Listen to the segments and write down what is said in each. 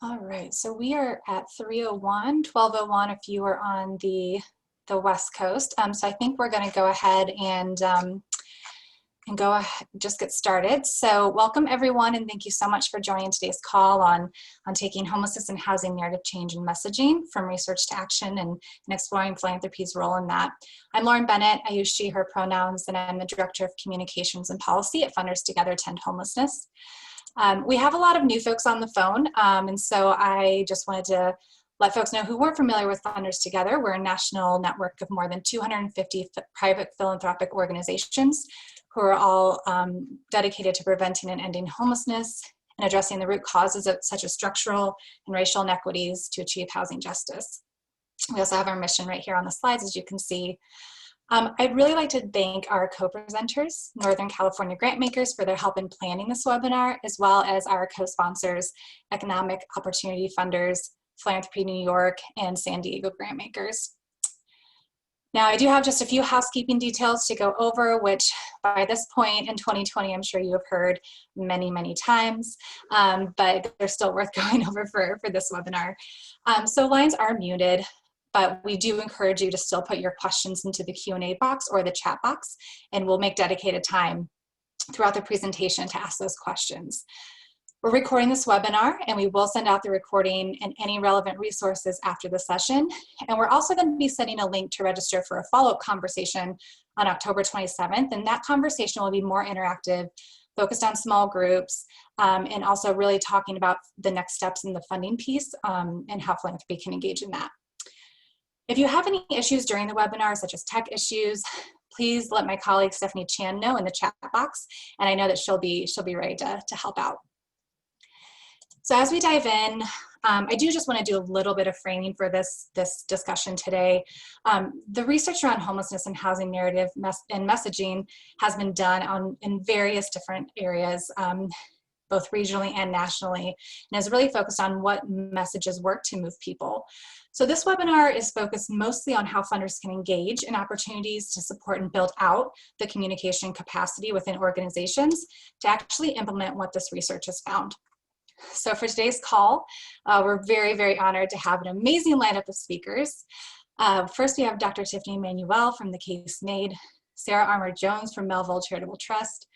All right, so we are at 3:01, 12:01 if you are on the West Coast. So I think we're going to go ahead and just get started. So welcome everyone, and thank you so much for joining today's call on taking homelessness and housing narrative change and messaging from research to action and exploring philanthropy's role in that. I'm Lauren Bennett. I use she, her pronouns, and I'm the Director of Communications and Policy at Funders Together to End Homelessness. We have a lot of new folks on the phone, and so I just wanted to let folks know who weren't familiar with Funders Together. We're a national network of more than 250 private philanthropic organizations who are all dedicated to preventing and ending homelessness and addressing the root causes of such as structural and racial inequities to achieve housing justice. We also have our mission right here on the slides, as you can see. I'd really like to thank our co-presenters, Northern California Grantmakers, for their help in planning this webinar, as well as our co-sponsors, Economic Opportunity Funders, Philanthropy New York, and San Diego Grantmakers. Now, I do have just a few housekeeping details to go over, which by this point in 2020, I'm sure you have heard many, many times, but they're still worth going over for this webinar. So lines are muted, but we do encourage you to still put your questions into the Q&A box or the chat box, and we'll make dedicated time throughout the presentation to ask those questions. We're recording this webinar, and we will send out the recording and any relevant resources after the session. And we're also going to be sending a link to register for a follow-up conversation on October 27th, and that conversation will be more interactive, focused on small groups, and also really talking about the next steps in the funding piece and how philanthropy can engage in that. If you have any issues during the webinar, such as tech issues, please let my colleague Stephanie Chan know in the chat box, and I know that she'll be ready to help out. So as we dive in, I do just want to do a little bit of framing for this discussion today. The research around homelessness and housing narrative and messaging has been done in various different areas, both regionally and nationally, and is really focused on what messages work to move people. So this webinar is focused mostly on how funders can engage in opportunities to support and build out the communication capacity within organizations to actually implement what this research has found. So for today's call, we're very, very honored to have an amazing lineup of speakers. First, we have Dr. Tiffany Manuel from The Case Made, Sarah Armour-Jones from Melville Charitable Trust,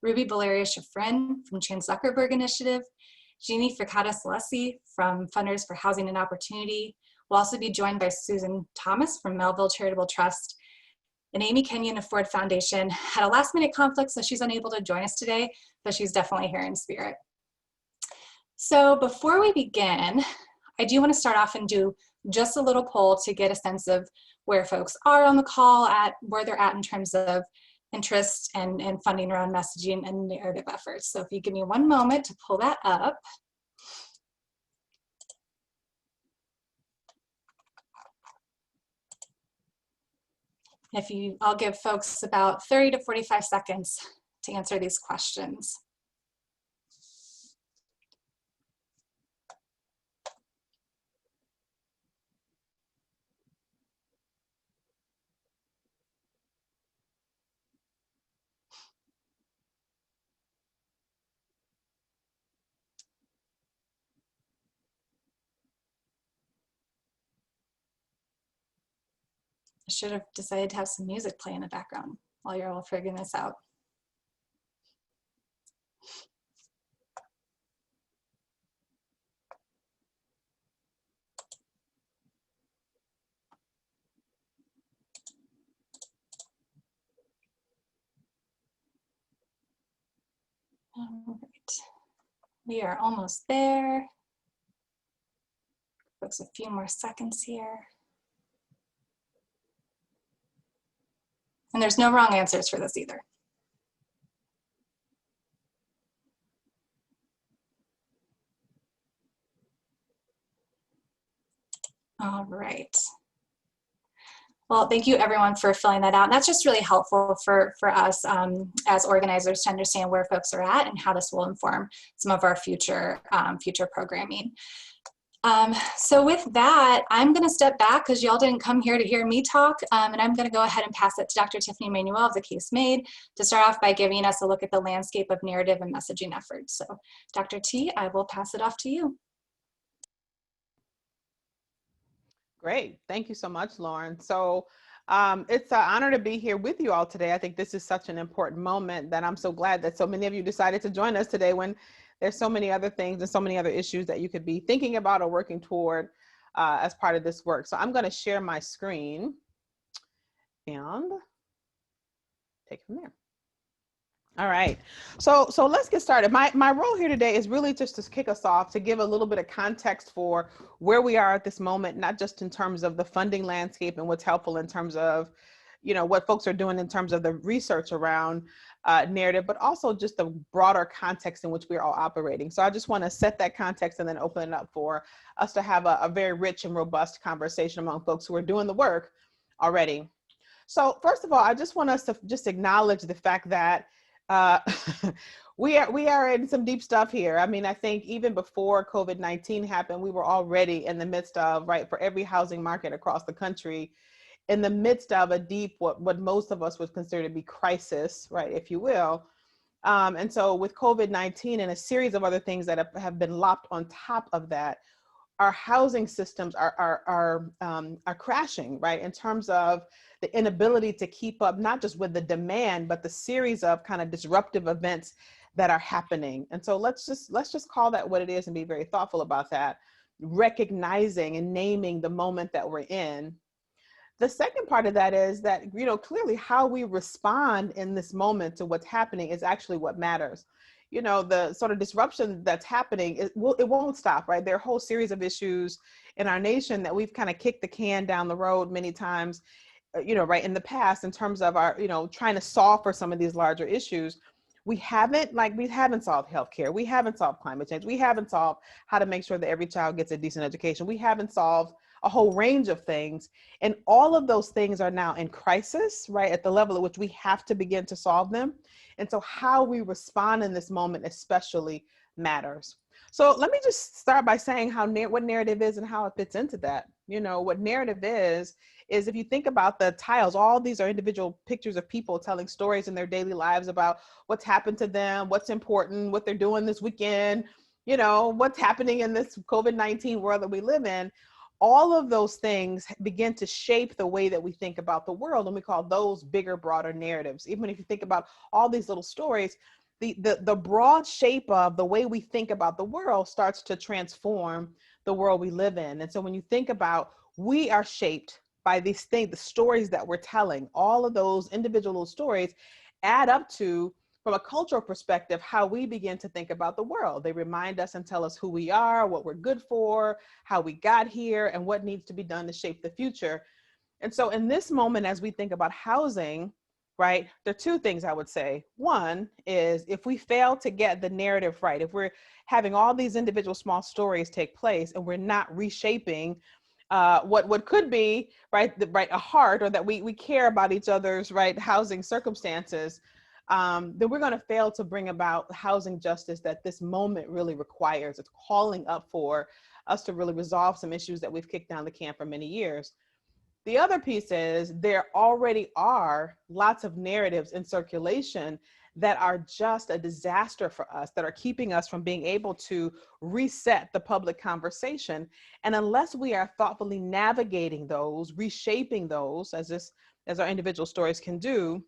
Ruby Valeria-Schifrin from Chan Zuckerberg Initiative, Jeannie Fricata-Salesi from Funders for Housing and Opportunity. We'll also be joined by Susan Thomas from Melville Charitable Trust, and Amy Kenyon of Ford Foundation had a last-minute conflict, so she's unable to join us today, but she's definitely here in spirit. So before we begin, I do want to start off and do just a little poll to get a sense of where folks are on the call, where they're at in terms of interest and funding around messaging and narrative efforts. So if you give me one moment to pull that up. I'll give folks about 30 to 45 seconds to answer these questions. I should have decided to have some music play in the background while you're all figuring this out. All right, we are almost there. Folks, a few more seconds here. And there's no wrong answers for this either. All right. Well, thank you everyone for filling that out. And that's just really helpful for us as organizers to understand where folks are at and how this will inform some of our future programming. So with that, I'm going to step back because y'all didn't come here to hear me talk, and I'm going to go ahead and pass it to Dr. Tiffany Manuel of The Case Made to start off by giving us a look at the landscape of narrative and messaging efforts. So Dr. T, I will pass it off to you. Great. Thank you so much, Lauren. So it's an honor to be here with you all today. I think this is such an important moment that I'm so glad that so many of you decided to join us today when there's so many other things and so many other issues that you could be thinking about or working toward as part of this work. So I'm going to share my screen and take it from there. All right. So let's get started. My role here today is really just to kick us off, to give a little bit of context for where we are at this moment, not just in terms of the funding landscape and what's helpful in terms of, what folks are doing in terms of the research around narrative, but also just the broader context in which we're all operating. So I just want to set that context and then open it up for us to have a very rich and robust conversation among folks who are doing the work already. So first of all, I just want us to just acknowledge the fact that uh, we are in some deep stuff here. I mean, I think even before COVID-19 happened, we were already in the midst of, right, for every housing market across the country, in the midst of a deep, what most of us would consider to be crisis, right, if you will. And so with COVID-19 and a series of other things that have been lopped on top of that, our housing systems are crashing, right? In terms of the inability to keep up, not just with the demand, but the series of kind of disruptive events that are happening. And so let's just call that what it is and be very thoughtful about that, recognizing and naming the moment that we're in. The second part of that is that, clearly how we respond in this moment to what's happening is actually what matters. The sort of disruption that's happening, it won't stop, right? There are a whole series of issues in our nation that we've kind of kicked the can down the road many times, right, in the past, in terms of our, trying to solve for some of these larger issues. We haven't solved healthcare. We haven't solved climate change. We haven't solved how to make sure that every child gets a decent education. We haven't solved a whole range of things. And all of those things are now in crisis, right, at the level at which we have to begin to solve them. And so how we respond in this moment especially matters. So let me just start by saying what narrative is and how it fits into that. What narrative is if you think about the tiles, all these are individual pictures of people telling stories in their daily lives about what's happened to them, what's important, what they're doing this weekend, what's happening in this COVID-19 world that we live in. All of those things begin to shape the way that we think about the world, and we call those bigger, broader narratives. Even if you think about all these little stories, the broad shape of the way we think about the world starts to transform the world we live in. And so when you think about, we are shaped by these things, the stories that we're telling, all of those individual stories add up to, from a cultural perspective, how we begin to think about the world. They remind us and tell us who we are, what we're good for, how we got here, and what needs to be done to shape the future. And so in this moment, as we think about housing, right, there are two things I would say. One is, if we fail to get the narrative right, if we're having all these individual small stories take place and we're not reshaping what could be, right, a heart, or that we care about each other's, right, housing circumstances, then we're going to fail to bring about housing justice that this moment really requires. It's calling up for us to really resolve some issues that we've kicked down the can for many years. The other piece is, there already are lots of narratives in circulation that are just a disaster for us, that are keeping us from being able to reset the public conversation. And unless we are thoughtfully navigating those, reshaping those, as our individual stories can do,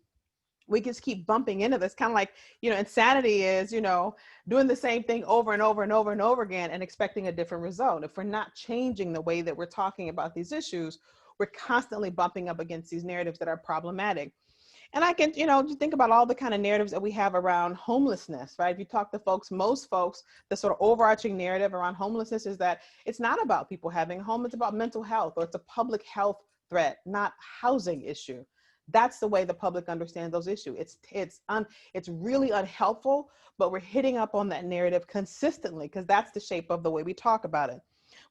we just keep bumping into this. Kind of like, insanity is, doing the same thing over and over and over and over again and expecting a different result. If we're not changing the way that we're talking about these issues, we're constantly bumping up against these narratives that are problematic. And I can, just think about all the kind of narratives that we have around homelessness, right? If you talk to folks, most folks, the sort of overarching narrative around homelessness is that it's not about people having a home, it's about mental health, or it's a public health threat, not housing issue. That's the way the public understands those issues. It's really unhelpful, but we're hitting up on that narrative consistently because that's the shape of the way we talk about it.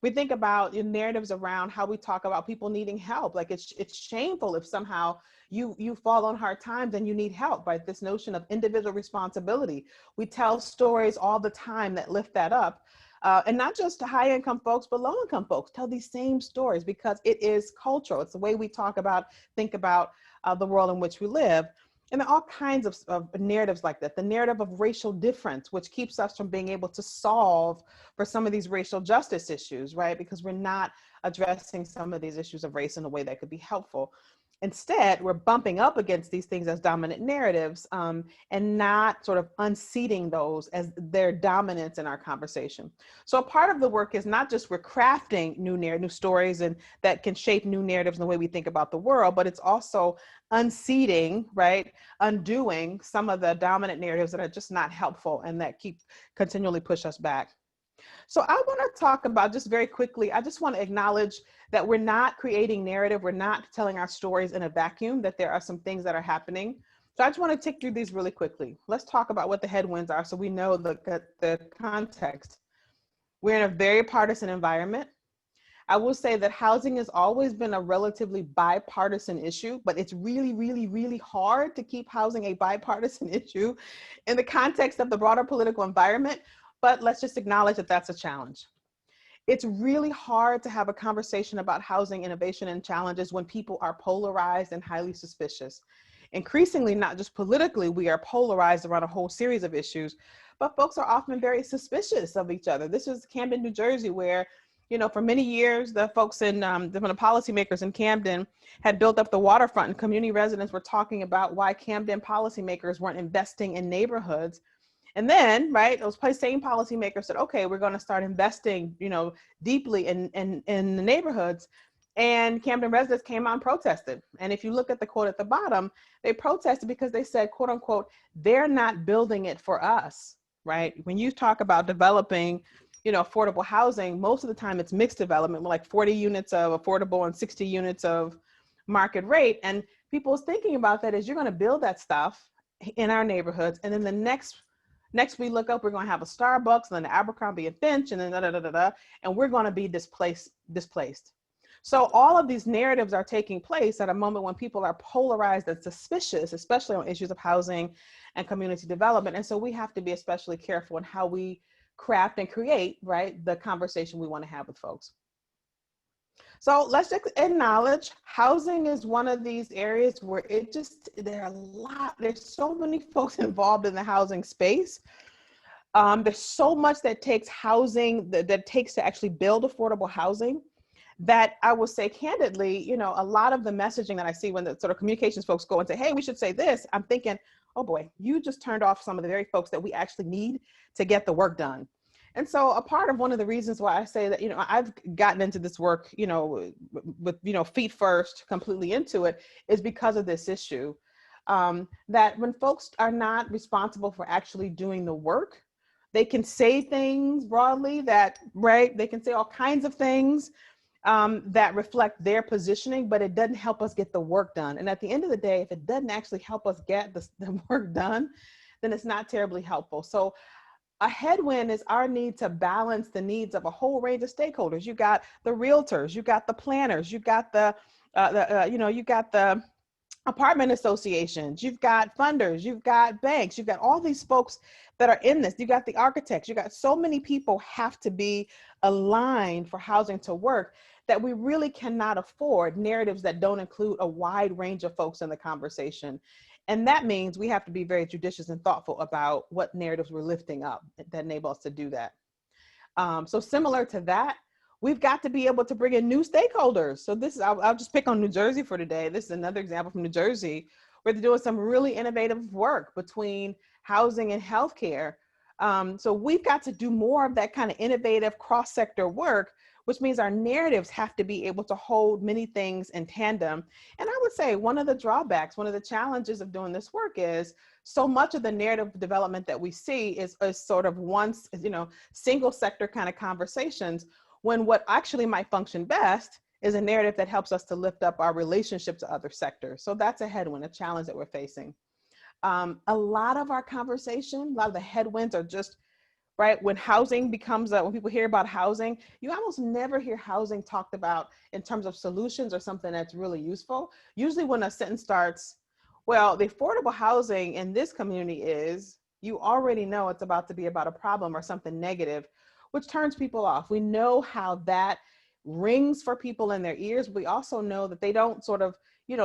We think about narratives around how we talk about people needing help. Like it's shameful if somehow you fall on hard times and you need help, right? This notion of individual responsibility. We tell stories all the time that lift that up. And not just high income folks, but low income folks tell these same stories because it is cultural. It's the way we think about the world in which we live. And there are all kinds of narratives like that. The narrative of racial difference, which keeps us from being able to solve for some of these racial justice issues, right? Because we're not addressing some of these issues of race in a way that could be helpful. Instead, we're bumping up against these things as dominant narratives, and not sort of unseating those as their dominance in our conversation. So a part of the work is not just we're crafting new stories and that can shape new narratives in the way we think about the world, but it's also unseating, right? Undoing some of the dominant narratives that are just not helpful and that keep continually push us back. So I want to talk about, just very quickly, I just want to acknowledge that we're not creating narrative. We're not telling our stories in a vacuum, that there are some things that are happening. So I just want to tick through these really quickly. Let's talk about what the headwinds are so we know the context. We're in a very partisan environment. I will say that housing has always been a relatively bipartisan issue, but it's really, really, really hard to keep housing a bipartisan issue in the context of the broader political environment. But let's just acknowledge that that's a challenge. It's really hard to have a conversation about housing innovation and challenges when people are polarized and highly suspicious. Increasingly, not just politically, we are polarized around a whole series of issues, but folks are often very suspicious of each other. This is Camden, New Jersey, where, you know, for many years, the folks in, the policymakers in Camden had built up the waterfront, and community residents were talking about why Camden policymakers weren't investing in neighborhoods. And then, right, those same policymakers said, okay, we're going to start investing, you know, deeply in the neighborhoods. And Camden residents came out and protested. And if you look at the quote at the bottom, they protested because they said, quote unquote, they're not building it for us, right? When you talk about developing, you know, affordable housing, most of the time it's mixed development, like 40 units of affordable and 60 units of market rate. And people's thinking about that is, you're going to build that stuff in our neighborhoods, and then the next we look up, we're going to have a Starbucks, and then the Abercrombie and Finch, and then and we're going to be displaced. So all of these narratives are taking place at a moment when people are polarized and suspicious, especially on issues of housing and community development. And so we have to be especially careful in how we craft and create, right, the conversation we want to have with folks. So let's just acknowledge housing is one of these areas where there's so many folks involved in the housing space. There's so much that takes housing, that takes to actually build affordable housing, that I will say candidly, you know, a lot of the messaging that I see when the sort of communications folks go and say, hey, we should say this, I'm thinking, oh boy, you just turned off some of the very folks that we actually need to get the work done. And so a part of one of the reasons why I say that, you know, I've gotten into this work, you know, with, you know, feet first, completely into it, is because of this issue. That when folks are not responsible for actually doing the work, they can say things broadly that, right, they can say all kinds of things that reflect their positioning, but it doesn't help us get the work done. And at the end of the day, if it doesn't actually help us get the work done, then it's not terribly helpful. So a headwind is our need to balance the needs of a whole range of stakeholders. You got the realtors, you got the planners, you got you got the apartment associations, you've got funders, you've got banks, you've got all these folks that are in this. You got the architects, you got so many people have to be aligned for housing to work, that we really cannot afford narratives that don't include a wide range of folks in the conversation. And that means we have to be very judicious and thoughtful about what narratives we're lifting up that enable us to do that. So similar to that, we've got to be able to bring in new stakeholders. So this is, I'll just pick on New Jersey for today. This is another example from New Jersey, where they're doing some really innovative work between housing and healthcare. So we've got to do more of that kind of innovative cross-sector work, which means our narratives have to be able to hold many things in tandem. And I would say one of the drawbacks, one of the challenges of doing this work is so much of the narrative development that we see is sort of single sector kind of conversations, when what actually might function best is a narrative that helps us to lift up our relationship to other sectors. So that's a headwind, a challenge that we're facing. A lot of our conversation, a lot of the headwinds are just, right, when housing becomes, when people hear about housing, you almost never hear housing talked about in terms of solutions or something that's really useful. Usually when a sentence starts, well, the affordable housing in this community is, you already know it's about to be about a problem or something negative, which turns people off. We know how that rings for people in their ears. We also know that they don't sort of,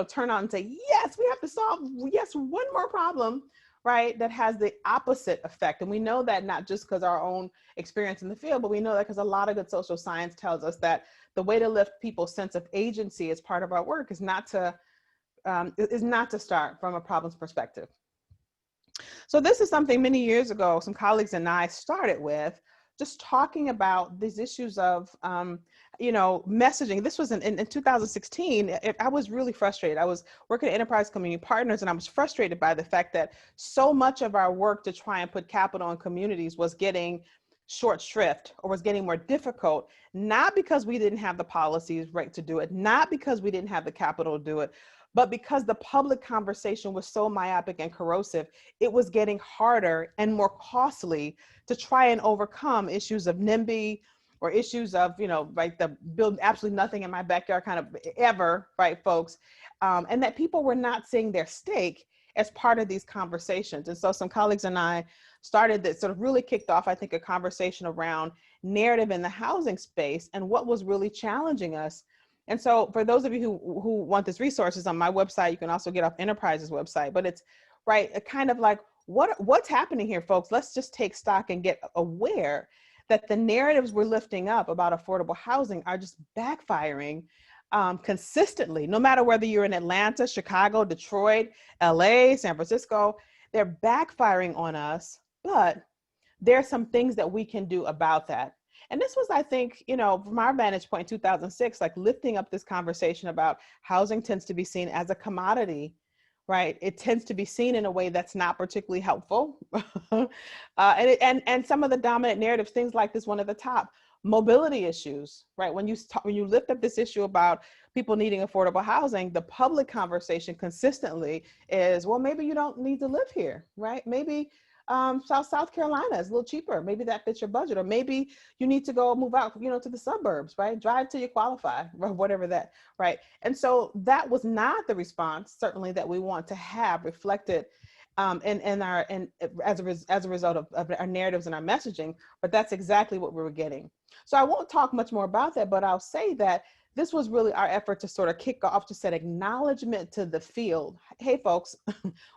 turn on and say, yes, we have to solve, yes, one more problem, right? That has the opposite effect. And we know that not just because our own experience in the field, but we know that because a lot of good social science tells us that the way to lift people's sense of agency as part of our work is not to start from a problems perspective. So this is something many years ago, some colleagues and I started with, just talking about these issues of, messaging. This was in 2016. I was really frustrated. I was working at Enterprise Community Partners, and I was frustrated by the fact that so much of our work to try and put capital in communities was getting short shrift or was getting more difficult, not because we didn't have the policies right to do it, not because we didn't have the capital to do it, but because the public conversation was so myopic and corrosive, it was getting harder and more costly to try and overcome issues of NIMBY or issues of, like the build absolutely nothing in my backyard kind of ever, right, folks? And that people were not seeing their stake as part of these conversations. And so some colleagues and I started that sort of really kicked off, I think, a conversation around narrative in the housing space and what was really challenging us. And so for those of you who want this resources on my website, you can also get off Enterprise's website, but it's right, a kind of like, what's happening here, folks? Let's just take stock and get aware that the narratives we're lifting up about affordable housing are just backfiring consistently, no matter whether you're in Atlanta, Chicago, Detroit, LA, San Francisco, they're backfiring on us, but there are some things that we can do about that. And this was, I think, from our vantage point in 2006, like lifting up this conversation about housing tends to be seen as a commodity, right? It tends to be seen in a way that's not particularly helpful. And some of the dominant narratives, things like this one at the top, mobility issues, right? When you lift up this issue about people needing affordable housing, the public conversation consistently is, well, maybe you don't need to live here, right? Maybe South Carolina is a little cheaper. Maybe that fits your budget, or maybe you need to go move out, to the suburbs, right? Drive till you qualify, or whatever that, right? And so that was not the response, certainly, that we want to have reflected as a result of our narratives and our messaging, but that's exactly what we were getting. So I won't talk much more about that, but I'll say that this was really our effort to sort of kick off, to set acknowledgement to the field. Hey, folks,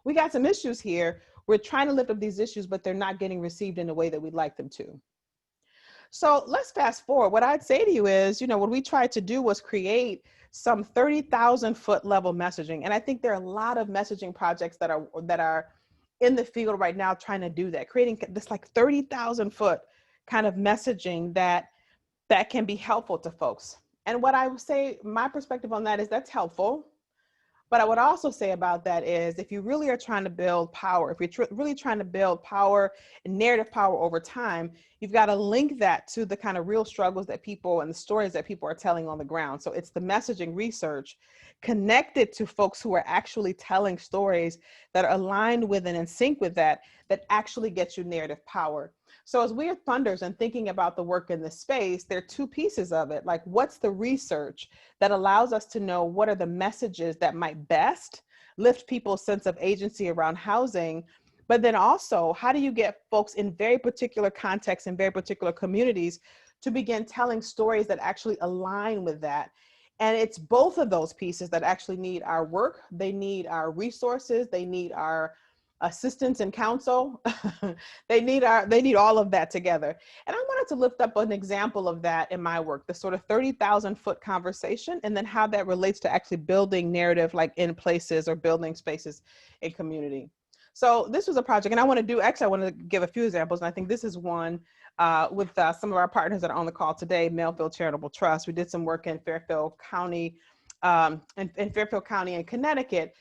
we got some issues here. We're trying to lift up these issues, but they're not getting received in the way that we'd like them to. So let's fast forward. What I'd say to you is, what we tried to do was create some 30,000 foot level messaging. And I think there are a lot of messaging projects that are in the field right now trying to do that, creating this like 30,000 foot kind of messaging that can be helpful to folks. And what I would say, my perspective on that is that's helpful. But I would also say about that is, if you really are trying to build power, if you're really trying to build power and narrative power over time, you've got to link that to the kind of real struggles that people and the stories that people are telling on the ground. So it's the messaging research connected to folks who are actually telling stories that are aligned with and in sync with that actually gets you narrative power. So as we are funders and thinking about the work in this space, there are two pieces of it. Like, what's the research that allows us to know what are the messages that might best lift people's sense of agency around housing? But then also, how do you get folks in very particular contexts and very particular communities to begin telling stories that actually align with that? And it's both of those pieces that actually need our work. They need our resources. They need our assistance and counsel. they need all of that together. And I wanted to lift up an example of that in my work, the sort of 30,000 foot conversation, and then how that relates to actually building narrative, like in places or building spaces in community. So this was a project, and I want to give a few examples. And I think this is one with some of our partners that are on the call today, Melville Charitable Trust. We did some work in Fairfield County, in Connecticut,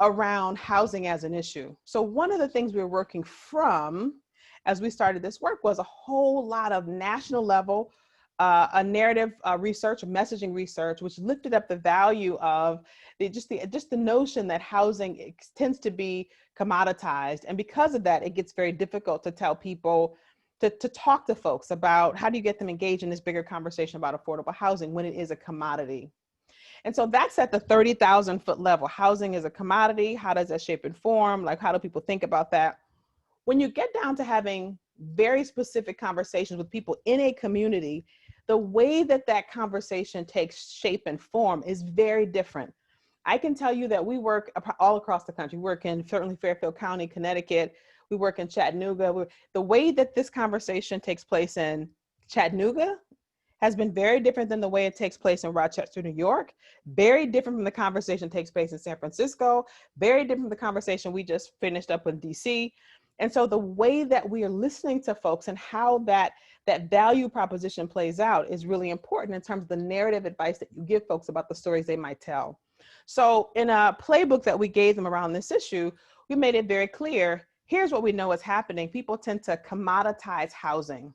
around housing as an issue. So one of the things we were working from as we started this work was a whole lot of national level, a narrative research, messaging research, which lifted up the value of just the notion that housing tends to be commoditized. And because of that, it gets very difficult to tell people, to talk to folks about how do you get them engaged in this bigger conversation about affordable housing when it is a commodity. And so that's at the 30,000 foot level. Housing is a commodity. How does that shape and form? Like, how do people think about that? When you get down to having very specific conversations with people in a community, the way that conversation takes shape and form is very different. I can tell you that we work all across the country. We work in certainly Fairfield County, Connecticut. We work in Chattanooga. The way that this conversation takes place in Chattanooga has been very different than the way it takes place in Rochester, New York, very different from the conversation takes place in San Francisco, very different from the conversation we just finished up in DC. And so the way that we are listening to folks and how that value proposition plays out is really important in terms of the narrative advice that you give folks about the stories they might tell. So in a playbook that we gave them around this issue, we made it very clear, here's what we know is happening. People tend to commoditize housing.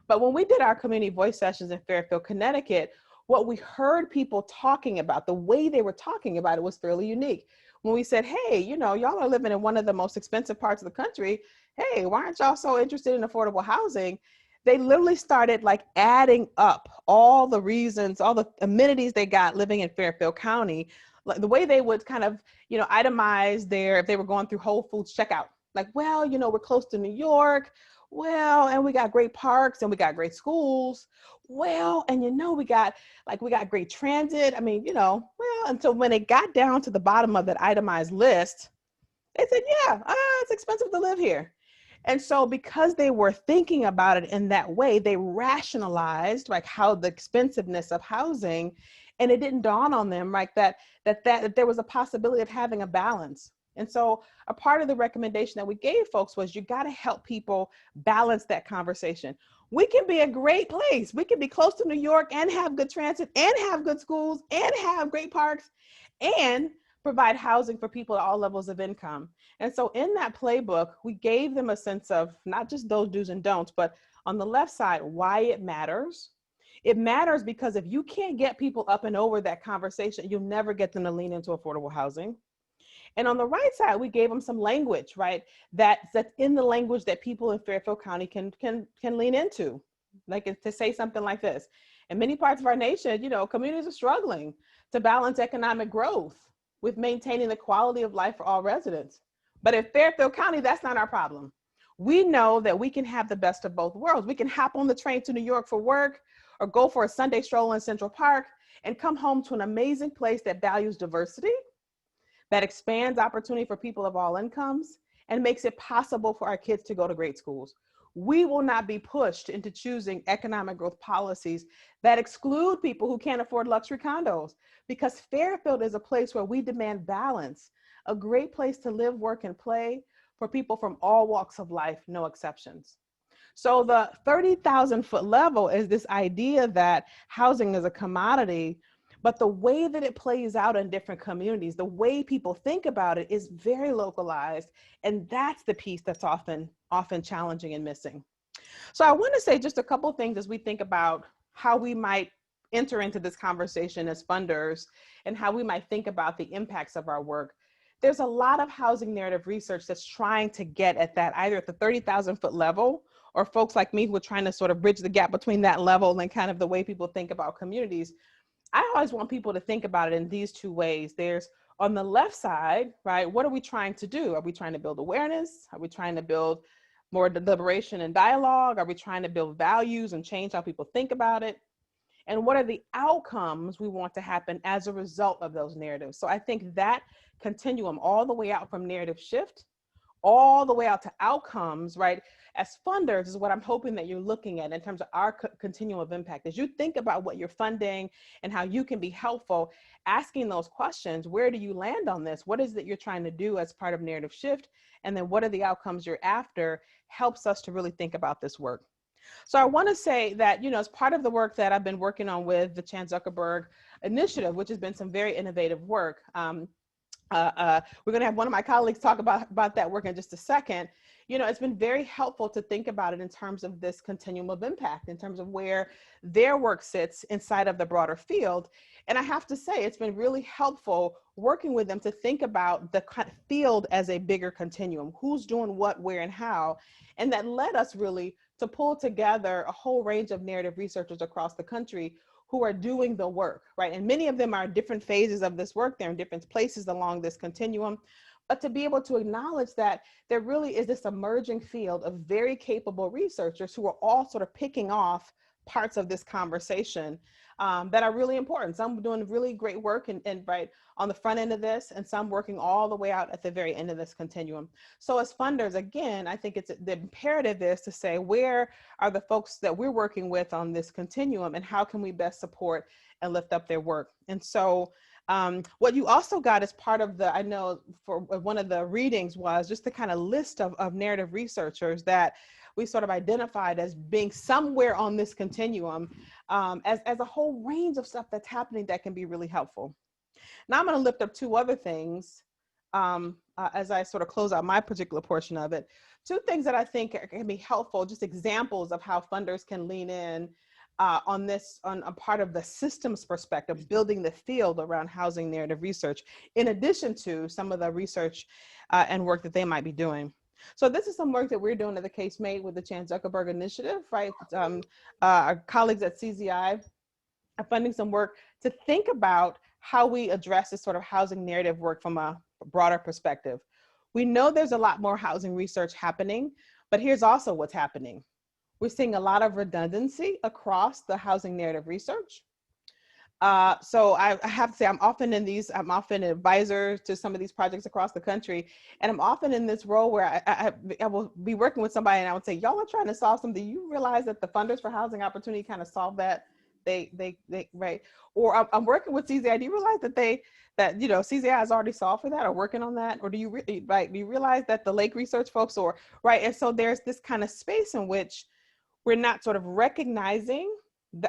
But when we did our community voice sessions in Fairfield, Connecticut, what we heard people talking about, the way they were talking about it was fairly unique. When we said, hey, you know, y'all are living in one of the most expensive parts of the country. Hey, why aren't y'all so interested in affordable housing? They literally started like adding up all the reasons, all the amenities they got living in Fairfield County, like the way they would kind of, you know, itemize their, if they were going through Whole Foods checkout, like, well, you know, we're close to New York. Well, and we got great parks and we got great schools. Well, and you know, we got great transit. I mean, you know, well, until when it got down to the bottom of that itemized list, they said, yeah, it's expensive to live here. And so because they were thinking about it in that way, they rationalized like how the expensiveness of housing, and it didn't dawn on them like that there was a possibility of having a balance. And so a part of the recommendation that we gave folks was you got to help people balance that conversation. We can be a great place. We can be close to New York and have good transit and have good schools and have great parks and provide housing for people at all levels of income. And so in that playbook, we gave them a sense of not just those do's and don'ts, but on the left side, why it matters. It matters because if you can't get people up and over that conversation, you'll never get them to lean into affordable housing. And on the right side, we gave them some language, right? That's in the language that people in Fairfield County can lean into, like to say something like this. In many parts of our nation, you know, communities are struggling to balance economic growth with maintaining the quality of life for all residents. But in Fairfield County, that's not our problem. We know that we can have the best of both worlds. We can hop on the train to New York for work or go for a Sunday stroll in Central Park and come home to an amazing place that values diversity, that expands opportunity for people of all incomes, and makes it possible for our kids to go to great schools. We will not be pushed into choosing economic growth policies that exclude people who can't afford luxury condos, because Fairfield is a place where we demand balance, a great place to live, work, and play for people from all walks of life, no exceptions. So the 30,000 foot level is this idea that housing is a commodity, but the way that it plays out in different communities, the way people think about it is very localized. And that's the piece that's often challenging and missing. So I want to say just a couple of things as we think about how we might enter into this conversation as funders and how we might think about the impacts of our work. There's a lot of housing narrative research that's trying to get at that, either at the 30,000 foot level, or folks like me who are trying to sort of bridge the gap between that level and kind of the way people think about communities. I always want people to think about it in these two ways. There's on the left side, right? What are we trying to do? Are we trying to build awareness? Are we trying to build more deliberation and dialogue? Are we trying to build values and change how people think about it? And what are the outcomes we want to happen as a result of those narratives? So I think that continuum all the way out from narrative shift, all the way out to outcomes, right? As funders is what I'm hoping that you're looking at in terms of our continuum of impact. As you think about what you're funding and how you can be helpful, asking those questions, where do you land on this? What is it you're trying to do as part of narrative shift? And then what are the outcomes you're after helps us to really think about this work. So I want to say that, you know, as part of the work that I've been working on with the Chan Zuckerberg Initiative, which has been some very innovative work, we're going to have one of my colleagues talk about that work in just a second. You know, it's been very helpful to think about it in terms of this continuum of impact, in terms of where their work sits inside of the broader field. And I have to say, it's been really helpful working with them to think about the field as a bigger continuum, who's doing what, where, and how. And that led us really to pull together a whole range of narrative researchers across the country who are doing the work, right? And many of them are different phases of this work. They're in different places along this continuum. But to be able to acknowledge that there really is this emerging field of very capable researchers who are all sort of picking off parts of this conversation that are really important. Some doing really great work and right on the front end of this, and some working all the way out at the very end of this continuum. So as funders, again, I think the imperative is to say, where are the folks that we're working with on this continuum, and how can we best support and lift up their work? And so what you also got as part of the, I know for one of the readings was just the kind of list of narrative researchers that we sort of identified as being somewhere on this continuum, as a whole range of stuff that's happening that can be really helpful. Now I'm going to lift up two other things as I sort of close out my particular portion of it. Two things that I think can be helpful, just examples of how funders can lean in on a part of the systems perspective, building the field around housing narrative research, in addition to some of the research and work that they might be doing. So this is some work that we're doing at the Case Made with the Chan Zuckerberg Initiative, right? Our colleagues at CZI are funding some work to think about how we address this sort of housing narrative work from a broader perspective. We know there's a lot more housing research happening, but here's also what's happening. We're seeing a lot of redundancy across the housing narrative research. So I have to say, I'm often an advisor to some of these projects across the country. And I'm often in this role where I will be working with somebody and I would say, y'all are trying to solve something. Do you realize that the funders for housing opportunity kind of solve that? They right. Or I'm working with CZI. Do you realize that CZI has already solved for that or working on that? Or do you realize that the Lake Research folks right? And so there's this kind of space in which we're not sort of recognizing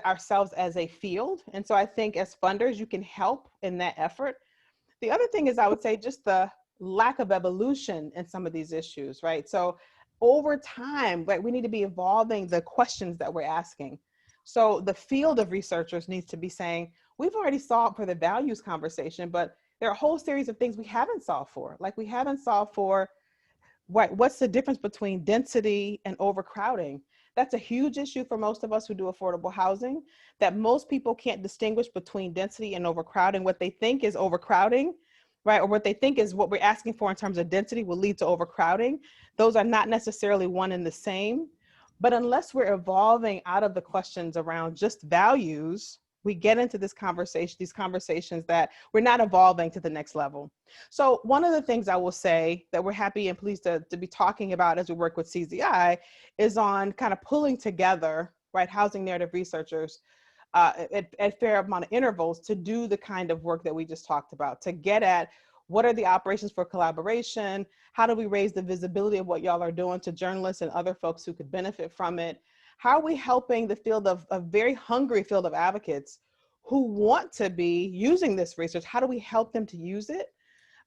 ourselves as a field. And so I think as funders, you can help in that effort. The other thing is, I would say, just the lack of evolution in some of these issues, right? So over time, right, we need to be evolving the questions that we're asking. So the field of researchers needs to be saying, we've already solved for the values conversation, but there are a whole series of things we haven't solved for. Like we haven't solved for what's the difference between density and overcrowding? That's a huge issue for most of us who do affordable housing, that most people can't distinguish between density and overcrowding. What they think is overcrowding, right? Or what they think is what we're asking for in terms of density will lead to overcrowding. Those are not necessarily one and the same. But unless we're evolving out of the questions around just values, we get into these conversations that we're not evolving to the next level. So one of the things I will say that we're happy and pleased to be talking about as we work with CZI is on kind of pulling together, right, housing narrative researchers at fair amount of intervals to do the kind of work that we just talked about, to get at what are the operations for collaboration, how do we raise the visibility of what y'all are doing to journalists and other folks who could benefit from it. How are we helping the field of a very hungry field of advocates who want to be using this research? How do we help them to use it?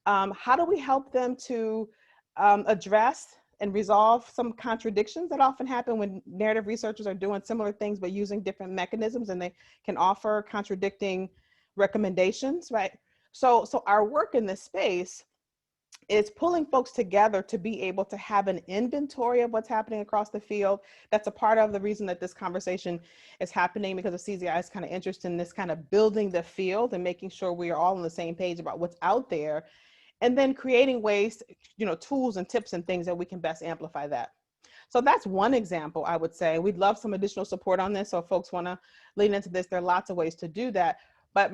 How do we help them to address and resolve some contradictions that often happen when narrative researchers are doing similar things but using different mechanisms, and they can offer contradicting recommendations, right? So our work in this space is pulling folks together to be able to have an inventory of what's happening across the field. That's a part of the reason that this conversation is happening, because of CZI's kind of interest in this kind of building the field and making sure we are all on the same page about what's out there, and then creating ways, tools and tips and things that we can best amplify that. So that's one example. I would say we'd love some additional support on this. So if folks want to lean into this, there are lots of ways to do that. But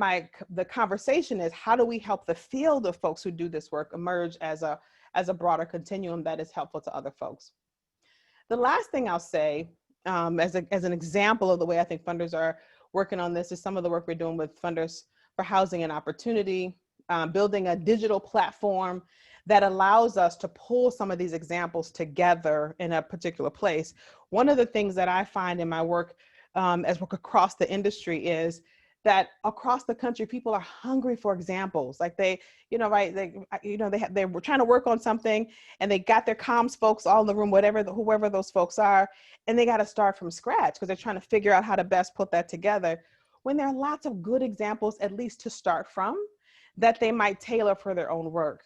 the conversation is, how do we help the field of folks who do this work emerge as a broader continuum that is helpful to other folks? The last thing I'll say, as an example of the way I think funders are working on this, is some of the work we're doing with Funders for Housing and Opportunity, building a digital platform that allows us to pull some of these examples together in a particular place. One of the things that I find in my work as work across the industry is that across the country, people are hungry for examples. Like they were trying to work on something and they got their comms folks all in the room, whoever those folks are, and they got to start from scratch because they're trying to figure out how to best put that together. When there are lots of good examples, at least to start from, that they might tailor for their own work.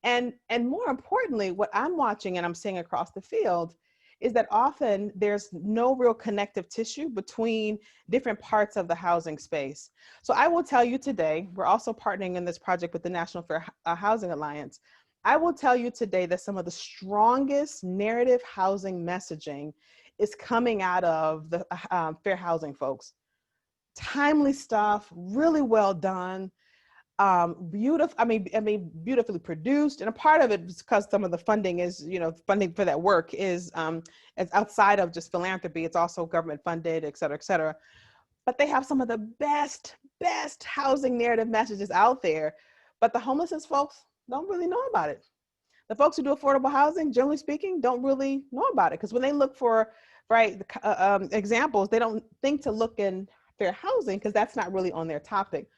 And more importantly, what I'm watching and I'm seeing across the field is that often there's no real connective tissue between different parts of the housing space. So I will tell you today, we're also partnering in this project with the National Fair Housing Alliance. I will tell you today that some of the strongest narrative housing messaging is coming out of the fair housing folks. timely stuff, really well done, beautiful. Beautifully produced. And a part of it is because some of the funding is, funding for that work is outside of just philanthropy. It's also government funded, et cetera, et cetera. But they have some of the best housing narrative messages out there. But the homelessness folks don't really know about it. The folks who do affordable housing, generally speaking, don't really know about it, because when they look for examples, they don't think to look in fair housing because that's not really on their topic.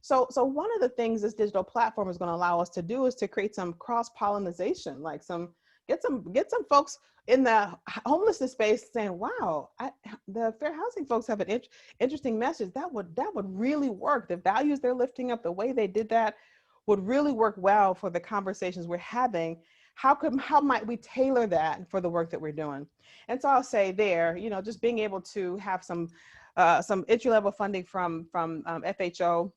So one of the things this digital platform is going to allow us to do is to create some cross-pollination, like get some folks in the homelessness space saying, wow, the fair housing folks have an interesting message. That would really work. The values they're lifting up, the way they did that would really work well for the conversations we're having. How might we tailor that for the work that we're doing? And so I'll say there, just being able to have some entry-level funding from FHO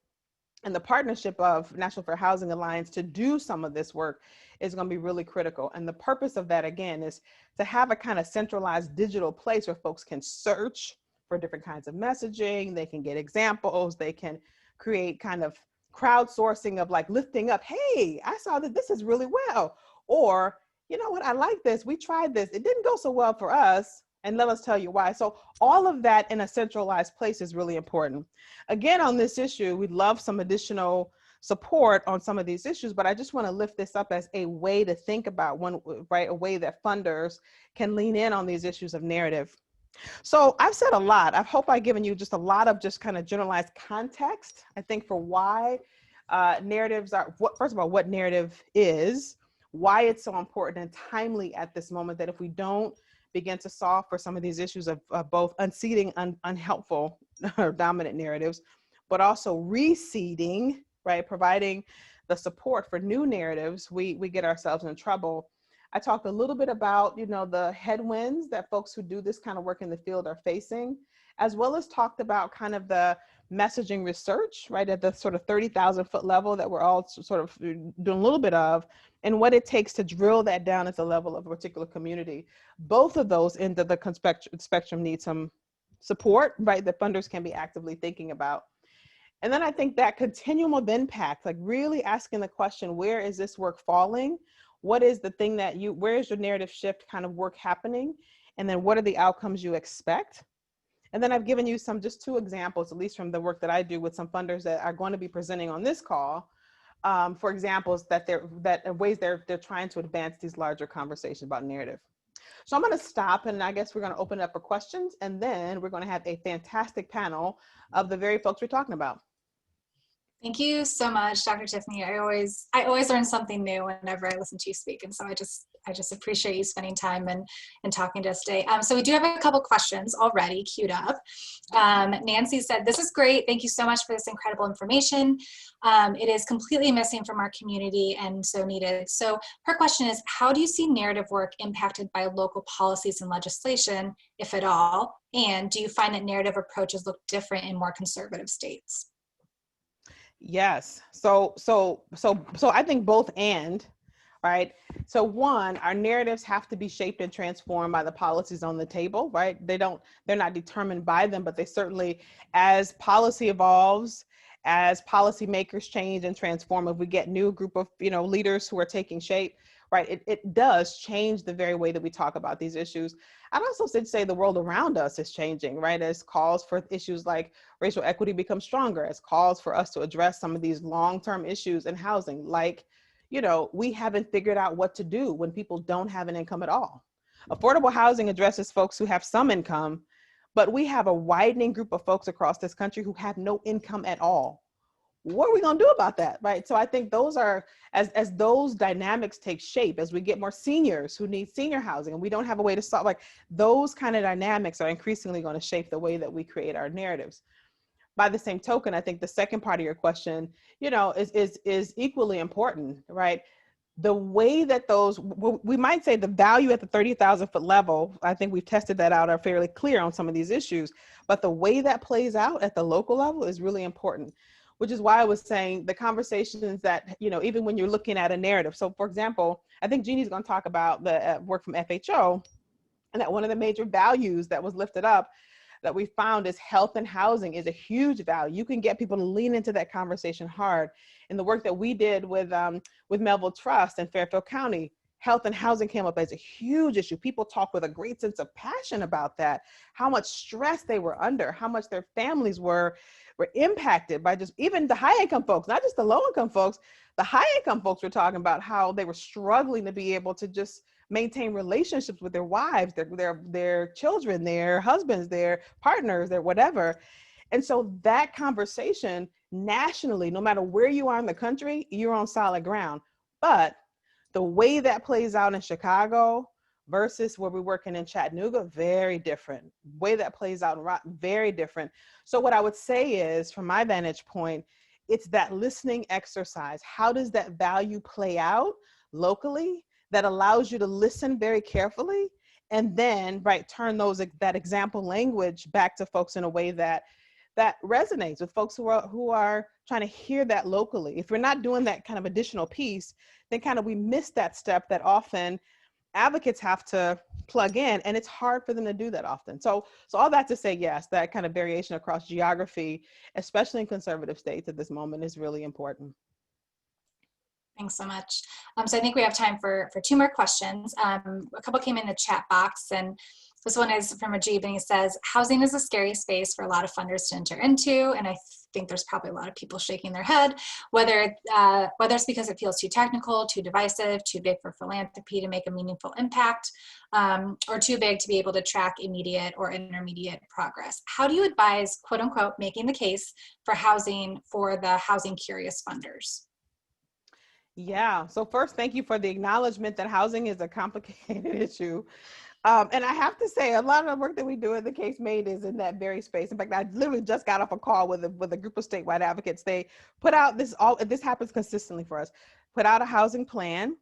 and the partnership of National Fair Housing Alliance to do some of this work is going to be really critical. And the purpose of that, again, is to have a kind of centralized digital place where folks can search for different kinds of messaging. They can get examples. They can create kind of crowdsourcing of like lifting up, hey, I saw that this is really well. Or, you know what, I like this. We tried this. It didn't go so well for us. And let us tell you why. So all of that in a centralized place is really important. Again, on this issue, we'd love some additional support on some of these issues, but I just want to lift this up as a way to think about a way that funders can lean in on these issues of narrative. So I've said a lot. I hope I've given you just a lot of just kind of generalized context, I think, for why narratives are, first of all, what narrative is, why it's so important and timely at this moment, that if we don't begin to solve for some of these issues of both unseating unhelpful or dominant narratives, but also reseeding, right, providing the support for new narratives, we get ourselves in trouble. I talked a little bit about, the headwinds that folks who do this kind of work in the field are facing, as well as talked about kind of the messaging research, right, at the sort of 30,000 foot level that we're all sort of doing a little bit of, and what it takes to drill that down at the level of a particular community. Both of those ends of the spectrum need some support, right, that funders can be actively thinking about. And then I think that continuum of impact, like really asking the question, where is this work falling? What is the thing where is your narrative shift kind of work happening? And then what are the outcomes you expect? And then I've given you just two examples, at least from the work that I do with some funders that are going to be presenting on this call, for examples ways they're trying to advance these larger conversations about narrative. So I'm going to stop, and I guess we're going to open it up for questions, and then we're going to have a fantastic panel of the very folks we're talking about. Thank you so much, Dr. Tiffany. I always learn something new whenever I listen to you speak, and so I just appreciate you spending time and talking to us today. So we do have a couple questions already queued up. Nancy said, "This is great. Thank you so much for this incredible information. It is completely missing from our community and so needed." So her question is, how do you see narrative work impacted by local policies and legislation, if at all? And do you find that narrative approaches look different in more conservative states? Yes. So I think both and, right? So one, our narratives have to be shaped and transformed by the policies on the table, right? They're not determined by them, but they certainly, as policy evolves, as policymakers change and transform, if we get new group of, leaders who are taking shape, right? It does change the very way that we talk about these issues. I'd also say the world around us is changing, right? As calls for issues like racial equity become stronger, as calls for us to address some of these long-term issues in housing, like, we haven't figured out what to do when people don't have an income at all. Affordable housing addresses folks who have some income, but we have a widening group of folks across this country who have no income at all. What are we going to do about that, right? So I think those are, as those dynamics take shape, as we get more seniors who need senior housing and we don't have a way to solve, like those kind of dynamics are increasingly going to shape the way that we create our narratives. By the same token, I think the second part of your question, is equally important, right? The way that we might say the value at the 30,000 foot level, I think we've tested that out, are fairly clear on some of these issues, but the way that plays out at the local level is really important, which is why I was saying the conversations that, even when you're looking at a narrative. So for example, I think Jeannie's going to talk about the work from FHO, and that one of the major values that was lifted up that we found is health and housing is a huge value. You can get people to lean into that conversation hard. In the work that we did with Melville Trust in Fairfield County, health and housing came up as a huge issue. People talk with a great sense of passion about that, how much stress they were under, how much their families were impacted by just even the high income folks, not just the low income folks. The high income folks were talking about how they were struggling to be able to just maintain relationships with their wives, their children, their husbands, their partners, their whatever. And so that conversation nationally, no matter where you are in the country, you're on solid ground. But the way that plays out in Chicago versus where we're working in Chattanooga, very different. Way that plays out, very different. So what I would say is, from my vantage point, it's that listening exercise. How does that value play out locally that allows you to listen very carefully and then, right, turn that example language back to folks in a way that resonates with folks who are trying to hear that locally. If we're not doing that kind of additional piece, then kind of we miss that step that often advocates have to plug in, and it's hard for them to do that often. So all that to say, yes, that kind of variation across geography, especially in conservative states at this moment, is really important. Thanks so much. So I think we have time for 2 more questions. A couple came in the chat box, and this one is from Rajiv, and he says, housing is a scary space for a lot of funders to enter into, and I think there's probably a lot of people shaking their head, whether it's because it feels too technical, too divisive, too big for philanthropy to make a meaningful impact, or too big to be able to track immediate or intermediate progress. How do you advise, quote unquote, making the case for housing for the housing curious funders? Yeah. So first, thank you for the acknowledgement that housing is a complicated issue. And I have to say, a lot of the work that we do at the Case Made is in that very space. In fact, I literally just got off a call with a group of statewide advocates. They put out this happens consistently for us, put out a housing plan.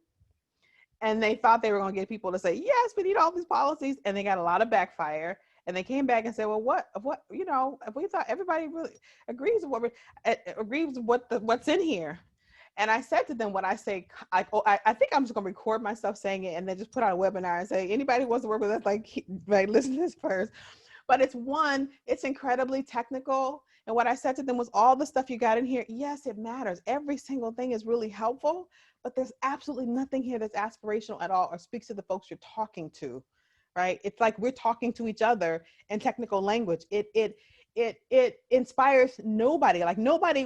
And they thought they were going to get people to say, yes, we need all these policies. And they got a lot of backfire. And they came back and said, well, what, if we thought everybody really agrees with what's in here. And I said to them, what I say, I think I'm just going to record myself saying it and then just put on a webinar and say, anybody who wants to work with us, like listen to this first. But it's incredibly technical. And what I said to them was, all the stuff you got in here, yes, it matters. Every single thing is really helpful, but there's absolutely nothing here that's aspirational at all or speaks to the folks you're talking to, right? It's like we're talking to each other in technical language. It inspires nobody. Like nobody,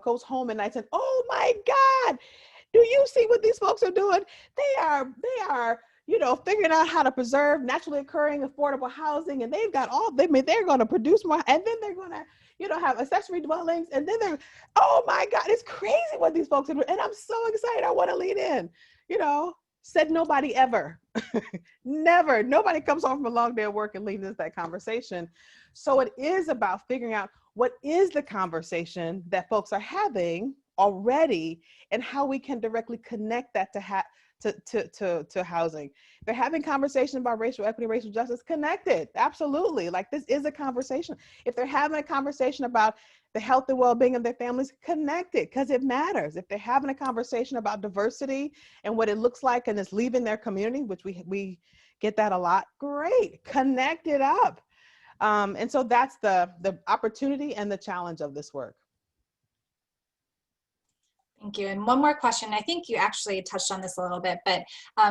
goes home at night and says, oh my God, do you see what these folks are doing? They are, figuring out how to preserve naturally occurring affordable housing. And they're going to produce more, and then they're going to, have accessory dwellings. And then oh my God, it's crazy what these folks are doing. And I'm so excited. I want to lean in, said nobody ever. Never. Nobody comes home from a long day of work and leads into that conversation. So it is about figuring out what is the conversation that folks are having already and how we can directly connect that to housing. If they're having conversation about racial equity, racial justice, connected. Absolutely. Like this is a conversation. If they're having a conversation about the health and well-being of their families, connected, because it matters. If they're having a conversation about diversity and what it looks like and it's leaving their community, which we get that a lot, great, connect it up. And so that's the opportunity and the challenge of this work. Thank you. And one more question. I think you actually touched on this a little bit, but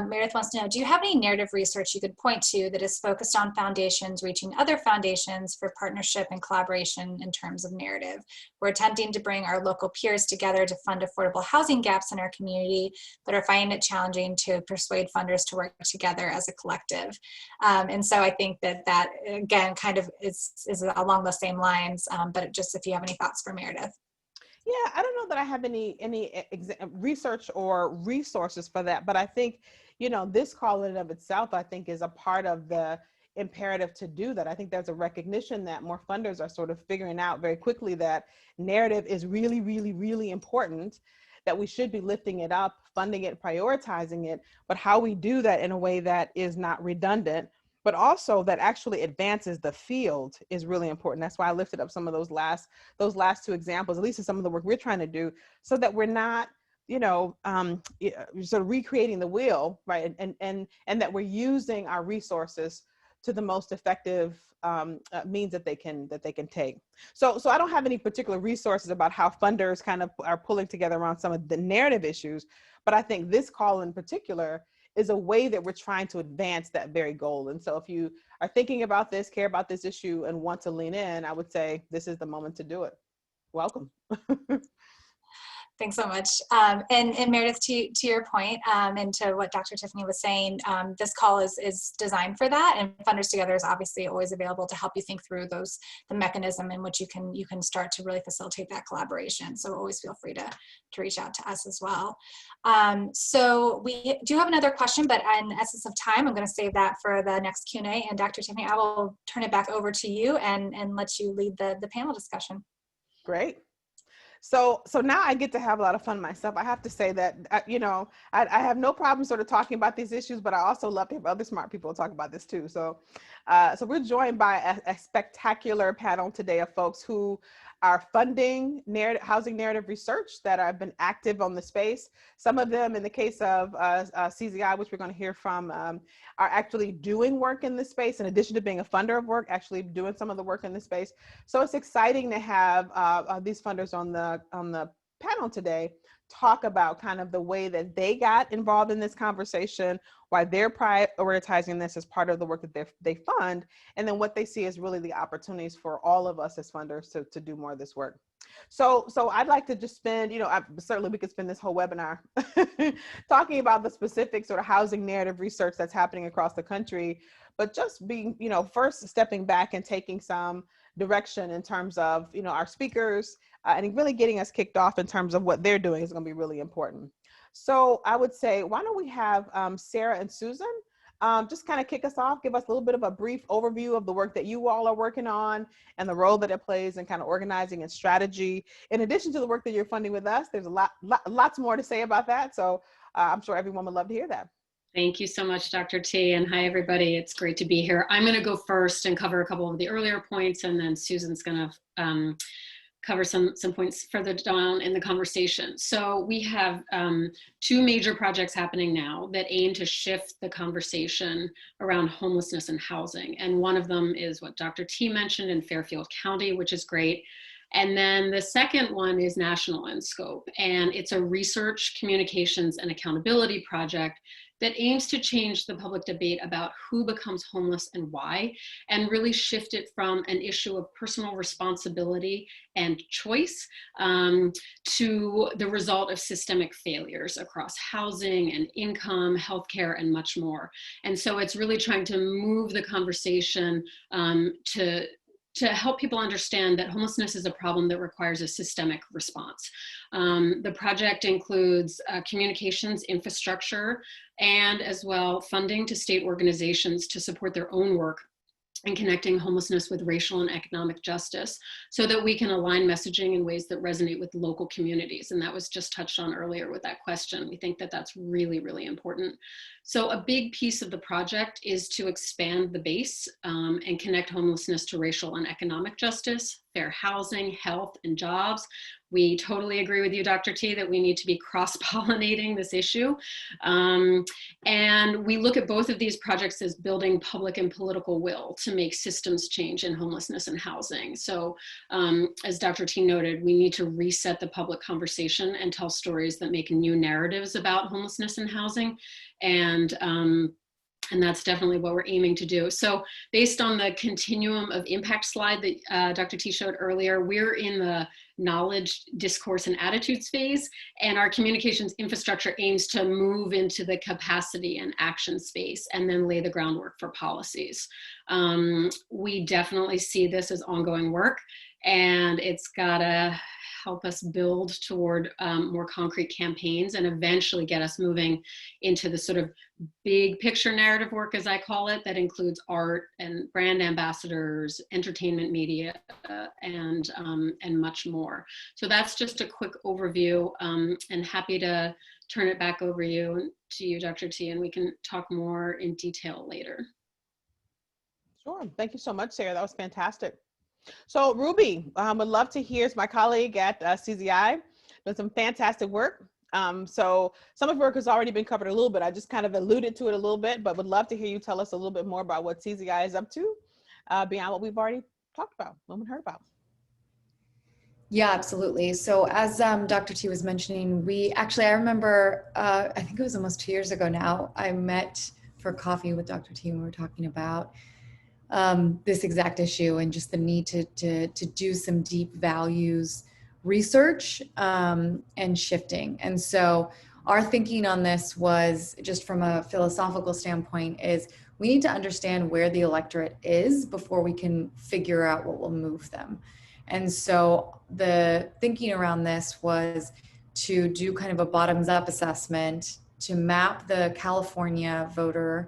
Meredith wants to know, do you have any narrative research you could point to that is focused on foundations reaching other foundations for partnership and collaboration in terms of narrative? We're attempting to bring our local peers together to fund affordable housing gaps in our community, but are finding it challenging to persuade funders to work together as a collective. And so I think that again, kind of is along the same lines, but just if you have any thoughts for Meredith. Yeah, I don't know that I have any research or resources for that, but I think, this call in and of itself, I think is a part of the imperative to do that. I think there's a recognition that more funders are sort of figuring out very quickly that narrative is really, really, really important, that we should be lifting it up, funding it, prioritizing it, but how we do that in a way that is not redundant, but also that actually advances the field is really important. That's why I lifted up some of those last 2 examples, at least in some of the work we're trying to do, so that we're not, sort of recreating the wheel, right? And that we're using our resources to the most effective means that they can take. So I don't have any particular resources about how funders kind of are pulling together around some of the narrative issues, but I think this call in particular is a way that we're trying to advance that very goal. And so if you are thinking about this, care about this issue, and want to lean in, I would say this is the moment to do it. Welcome. Thanks so much. And Meredith, to your point, and to what Dr. Tiffany was saying, this call is designed for that, and Funders Together is obviously always available to help you think through the mechanism in which you can start to really facilitate that collaboration. So always feel free to reach out to us as well. So we do have another question, but in essence of time, I'm going to save that for the next Q&A. And Dr. Tiffany, I will turn it back over to you and let you lead the panel discussion. Great. So now I get to have a lot of fun myself. I have to say that, I have no problem sort of talking about these issues, but I also love to have other smart people talk about this too. So we're joined by a spectacular panel today of folks who are funding housing narrative research that have been active on the space. Some of them, in the case of CZI, which we're going to hear from, are actually doing work in this space, in addition to being a funder of work, actually doing some of the work in this space. So it's exciting to have these funders on the panel today talk about kind of the way that they got involved in this conversation, why they're prioritizing this as part of the work that they fund, and then what they see as really the opportunities for all of us as funders to do more of this work. So I'd like to just spend, certainly we could spend this whole webinar talking about the specific sort of housing narrative research that's happening across the country, but just being, first stepping back and taking some direction in terms of, our speakers and really getting us kicked off in terms of what they're doing is going to be really important. So I would say, why don't we have Sarah and Susan just kind of kick us off, give us a little bit of a brief overview of the work that you all are working on and the role that it plays in kind of organizing and strategy. In addition to the work that you're funding with us, there's lots more to say about that. So I'm sure everyone would love to hear that. Thank you so much, Dr. T, and hi, everybody. It's great to be here. I'm going to go first and cover a couple of the earlier points, and then Susan's going to cover some points further down in the conversation. So we have two major projects happening now that aim to shift the conversation around homelessness and housing. And one of them is what Dr. T mentioned in Fairfield County, which is great. And then the second one is national in scope, and it's a research, communications, and accountability project that aims to change the public debate about who becomes homeless and why, and really shift it from an issue of personal responsibility and choice to the result of systemic failures across housing and income, healthcare, and much more. And so it's really trying to move the conversation to help people understand that homelessness is a problem that requires a systemic response. The project includes communications infrastructure and as well funding to state organizations to support their own work in connecting homelessness with racial and economic justice so that we can align messaging in ways that resonate with local communities. And that was just touched on earlier with that question. We think that that's really, really important. So a big piece of the project is to expand the base and connect homelessness to racial and economic justice, fair housing, health, and jobs. We totally agree with you, Dr. T, that we need to be cross-pollinating this issue. And we look at both of these projects as building public and political will to make systems change in homelessness and housing. So as Dr. T noted, we need to reset the public conversation and tell stories that make new narratives about homelessness and housing. And that's definitely what we're aiming to do. So based on the continuum of impact slide that Dr. T showed earlier, we're in the knowledge, discourse, and attitudes phase, and our communications infrastructure aims to move into the capacity and action space and then lay the groundwork for policies. We definitely see this as ongoing work, and it's gotta help us build toward more concrete campaigns and eventually get us moving into the sort of big picture narrative work, as I call it, that includes art and brand ambassadors, entertainment media, and much more. So that's just a quick overview, and happy to turn it back over to you, Dr. T, and we can talk more in detail later. Sure, thank you so much, Sarah. That was fantastic. So Ruby, would love to hear, is my colleague at CZI, doing some fantastic work. So some of your work has already been covered a little bit. I just kind of alluded to it a little bit, but would love to hear you tell us a little bit more about what CZI is up to beyond what we've already talked about, what we heard about. Yeah, absolutely. So as Dr. T was mentioning, I remember, I think it was almost 2 years ago now, I met for coffee with Dr. T and we were talking about this exact issue and just the need to do some deep values research and shifting. And so our thinking on this was, just from a philosophical standpoint, is we need to understand where the electorate is before we can figure out what will move them. And so the thinking around this was to do kind of a bottoms up assessment to map the California voters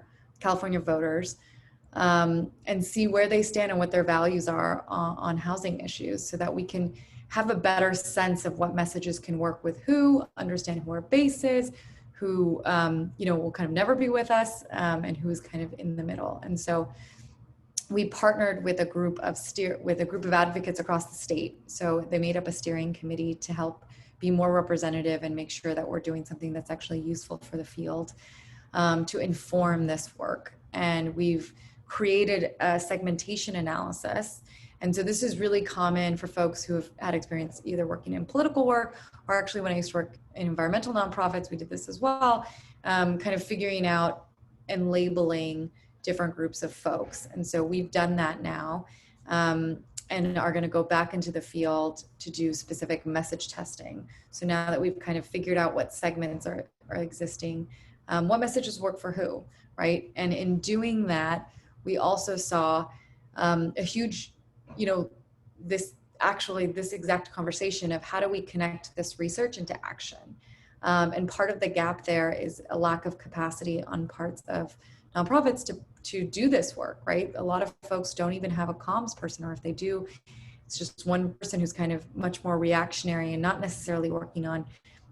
and see where they stand and what their values are on housing issues, so that we can have a better sense of what messages can work with who, understand who our base is, who will kind of never be with us, and who is kind of in the middle. And so we partnered with a group of advocates across the state. So they made up a steering committee to help be more representative and make sure that we're doing something that's actually useful for the field, to inform this work. And we've created a segmentation analysis. And so this is really common for folks who have had experience either working in political work, or actually when I used to work in environmental nonprofits, we did this as well, kind of figuring out and labeling different groups of folks. And so we've done that now, and are going to go back into the field to do specific message testing. So now that we've kind of figured out what segments are existing, what messages work for who, right? And in doing that, we also saw a huge, this exact conversation of how do we connect this research into action? And part of the gap there is a lack of capacity on parts of nonprofits to do this work, right? A lot of folks don't even have a comms person, or if they do, it's just one person who's kind of much more reactionary and not necessarily working on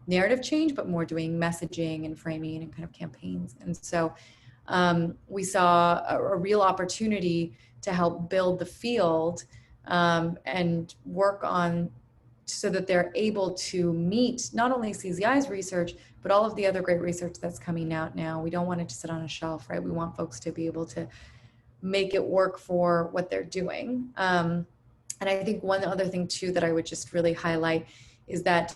narrative change, but more doing messaging and framing and kind of campaigns. And so we saw a real opportunity to help build the field and work on so that they're able to meet not only CZI's research, but all of the other great research that's coming out now. We don't want it to sit on a shelf, right? We want folks to be able to make it work for what they're doing. And I think one other thing too that I would just really highlight is that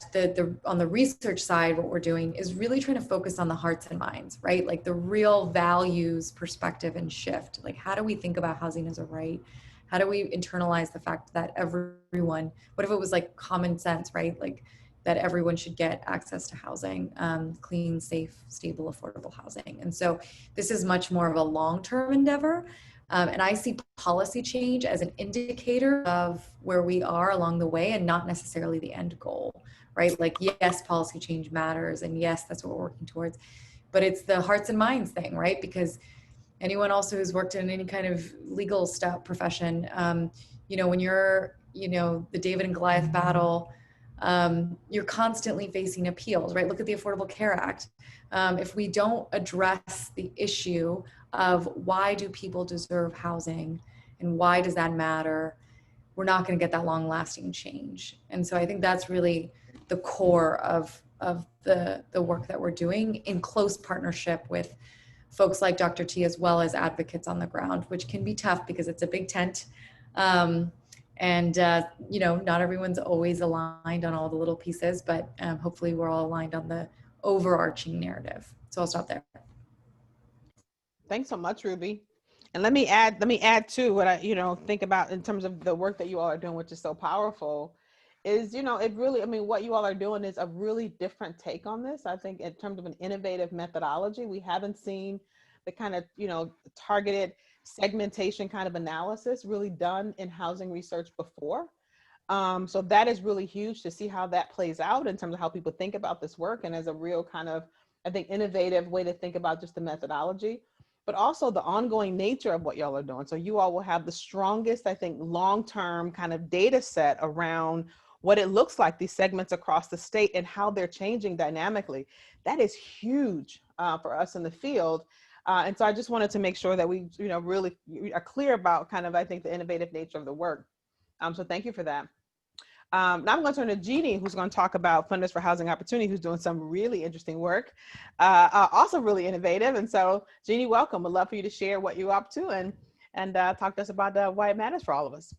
on the research side, what we're doing is really trying to focus on the hearts and minds, right? Like the real values, perspective, and shift. Like, how do we think about housing as a right? How do we internalize the fact that everyone, what if it was like common sense, right? Like that everyone should get access to housing, clean, safe, stable, affordable housing. And so this is much more of a long-term endeavor. And I see policy change as an indicator of where we are along the way and not necessarily the end goal, right? Like, yes, policy change matters. And yes, that's what we're working towards. But it's the hearts and minds thing, right? Because anyone also who's worked in any kind of legal stuff profession, when you're, the David and Goliath battle, you're constantly facing appeals, right? Look at the Affordable Care Act. If we don't address the issue of why do people deserve housing and why does that matter, we're not going to get that long lasting change. And so I think that's really the core of the work that we're doing in close partnership with folks like Dr. T, as well as advocates on the ground, which can be tough because it's a big tent. Not everyone's always aligned on all the little pieces, but hopefully we're all aligned on the overarching narrative. So I'll stop there. Thanks so much, Ruby. And let me add to what I, think about in terms of the work that you all are doing, which is so powerful, is, it really, what you all are doing is a really different take on this. I think in terms of an innovative methodology, we haven't seen the kind of, targeted segmentation kind of analysis really done in housing research before. So that is really huge to see how that plays out in terms of how people think about this work, and as a real kind of, I think, innovative way to think about just the methodology, but also the ongoing nature of what y'all are doing. So you all will have the strongest, I think, long-term kind of data set around what it looks like, these segments across the state and how they're changing dynamically. That is huge for us in the field. And so I just wanted to make sure that we, really are clear about kind of, I think, the innovative nature of the work. So thank you for that. Now I'm going to turn to Jeannie, who's going to talk about Funders for Housing Opportunity, who's doing some really interesting work, also really innovative. And so, Jeannie, welcome. I'd love for you to share what you're up to and talk to us about why it matters for all of us.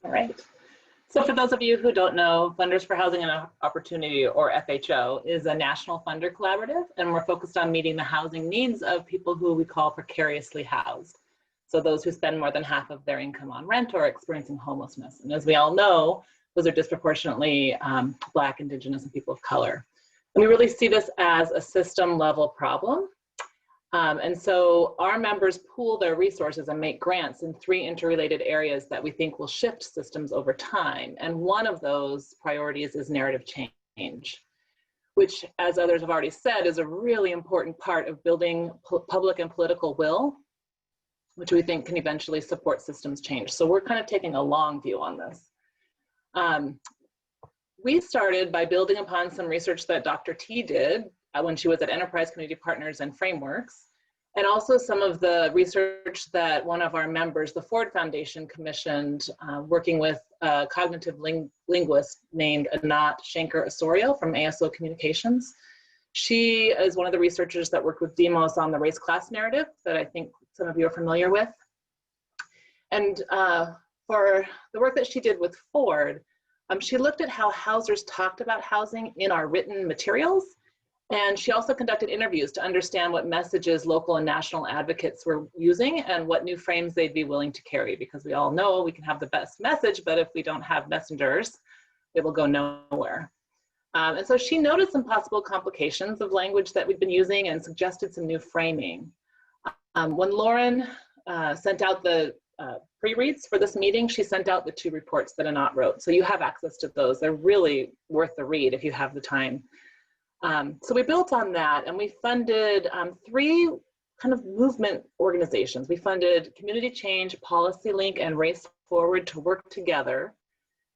All right. So for those of you who don't know, Funders for Housing and Opportunity, or FHO, is a national funder collaborative, and we're focused on meeting the housing needs of people who we call precariously housed. So those who spend more than half of their income on rent or experiencing homelessness. And as we all know, those are disproportionately Black, Indigenous, and people of color. And we really see this as a system level problem. And so our members pool their resources and make grants in 3 interrelated areas that we think will shift systems over time. And one of those priorities is narrative change, which, as others have already said, is a really important part of building public and political will, which we think can eventually support systems change. So we're kind of taking a long view on this. We started by building upon some research that Dr. T did when she was at Enterprise Community Partners and Frameworks, and also some of the research that one of our members, the Ford Foundation, commissioned, working with a cognitive linguist named Anat Shanker-Osorio from ASO Communications. She is one of the researchers that worked with Demos on the race-class narrative that I think some of you are familiar with. And for the work that she did with Ford, she looked at how housers talked about housing in our written materials. And she also conducted interviews to understand what messages local and national advocates were using and what new frames they'd be willing to carry, because we all know we can have the best message, but if we don't have messengers, it will go nowhere. And so she noticed some possible complications of language that we've been using and suggested some new framing. When Lauren sent out the pre-reads for this meeting, she sent out the 2 reports that Anat wrote. So you have access to those. They're really worth the read if you have the time. So we built on that, and we funded 3 kind of movement organizations. We funded Community Change, Policy Link, and Race Forward to work together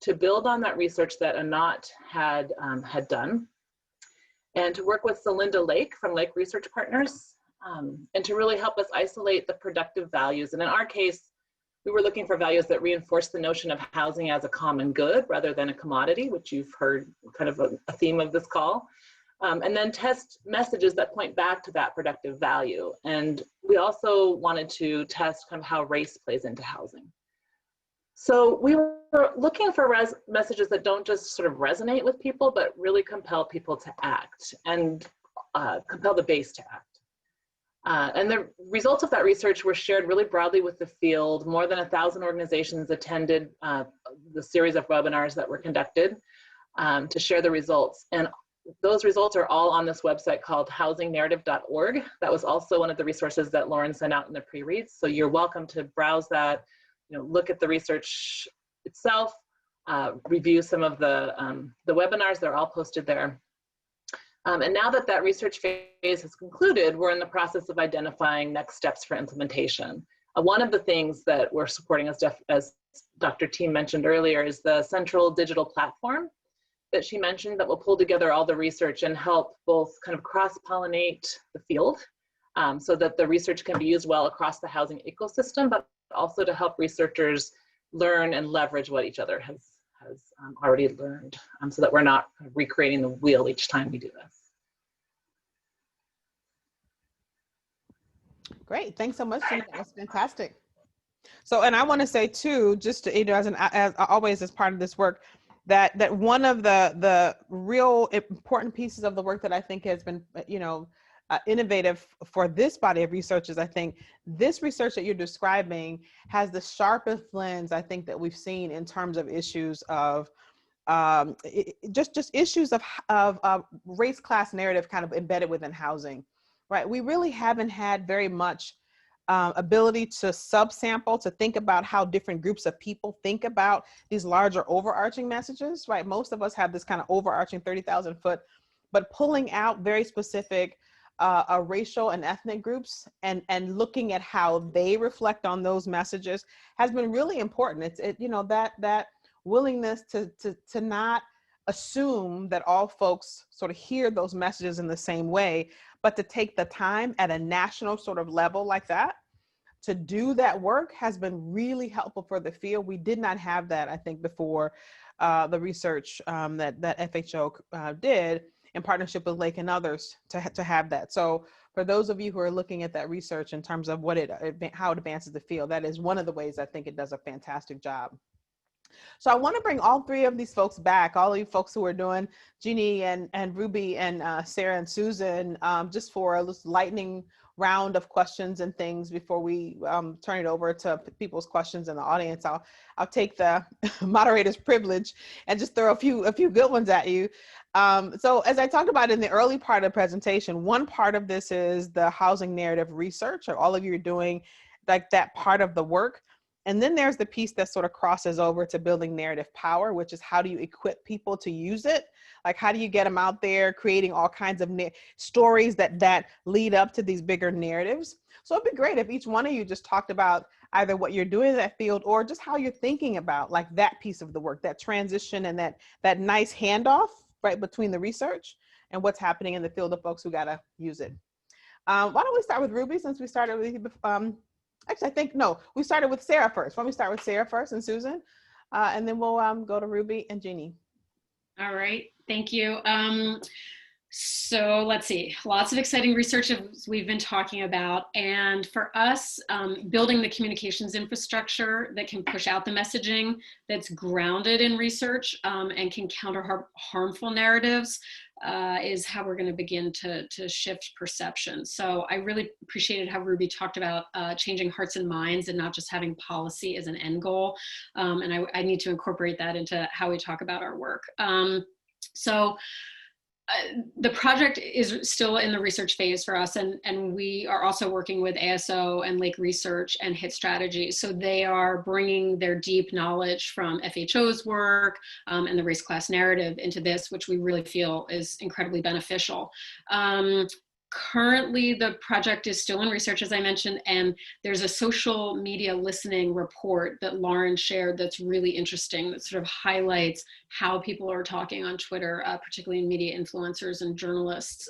to build on that research that Anat had done, and to work with Celinda Lake from Lake Research Partners, and to really help us isolate the productive values. And in our case, we were looking for values that reinforce the notion of housing as a common good rather than a commodity, which you've heard kind of a theme of this call. And then test messages that point back to that productive value. And we also wanted to test kind of how race plays into housing. So we were looking for messages that don't just sort of resonate with people, but really compel people to act and compel the base to act. And the results of that research were shared really broadly with the field. More than 1,000 organizations attended the series of webinars that were conducted to share the results. And those results are all on this website called housingnarrative.org. That was also one of the resources that Lauren sent out in the pre-reads. So you're welcome to browse that, look at the research itself, review some of the webinars. They're all posted there. And now that that research phase has concluded, we're in the process of identifying next steps for implementation. One of the things that we're supporting, as Dr. T mentioned earlier, is the central digital platform that she mentioned that will pull together all the research and help both kind of cross-pollinate the field so that the research can be used well across the housing ecosystem, but also to help researchers learn and leverage what each other has already learned so that we're not recreating the wheel each time we do this. Great, thanks so much, Jeannie. That was fantastic. So, and I want to say too, just to, as always as part of this work, that one of the real important pieces of the work that I think has been, innovative for this body of research is, I think this research that you're describing has the sharpest lens, I think, that we've seen in terms of issues of just issues of race class narrative kind of embedded within housing, right? We really haven't had very much ability to subsample, to think about how different groups of people think about these larger overarching messages, right? Most of us have this kind of overarching 30,000 foot, but pulling out very specific racial and ethnic groups and looking at how they reflect on those messages has been really important. That willingness to not assume that all folks sort of hear those messages in the same way, but to take the time at a national sort of level like that to do that work has been really helpful for the field. We did not have that, I think, before. the research that FHO did in partnership with Lake and others to have that. So for those of you who are looking at that research in terms of how it advances the field, that is one of the ways I think it does a fantastic job. So I want to bring all three of these folks back, all of you folks who are doing, Jeannie and Ruby and Sarah and Susan, just for a lightning round of questions and things before we turn it over to people's questions in the audience. I'll take the moderator's privilege and just throw a few good ones at you. So as I talked about in the early part of the presentation, one part of this is the housing narrative research, or all of you are doing like that part of the work. And then there's the piece that sort of crosses over to building narrative power, which is how do you equip people to use it? Like, how do you get them out there creating all kinds of stories that lead up to these bigger narratives? So it'd be great if each one of you just talked about either what you're doing in that field or just how you're thinking about like that piece of the work, that transition and that nice handoff right between the research and what's happening in the field of folks who gotta use it. Why don't we start with Ruby, since we started with you actually, I think, no, we started with Sarah first. Why don't we start with Sarah first and Susan, and then we'll go to Ruby and Jeannie. All right, thank you. So let's see, lots of exciting research we've been talking about. And for us, building the communications infrastructure that can push out the messaging that's grounded in research and can counter harmful narratives is how we're going to begin to shift perception. So I really appreciated how Ruby talked about changing hearts and minds and not just having policy as an end goal. And I need to incorporate that into how we talk about our work. The project is still in the research phase for us, and we are also working with ASO and Lake Research and HIT Strategy. So they are bringing their deep knowledge from FHO's work and the race class narrative into this, which we really feel is incredibly beneficial. Currently, the project is still in research, as I mentioned, and there's a social media listening report that Lauren shared that's really interesting, that sort of highlights how people are talking on Twitter, particularly media influencers and journalists.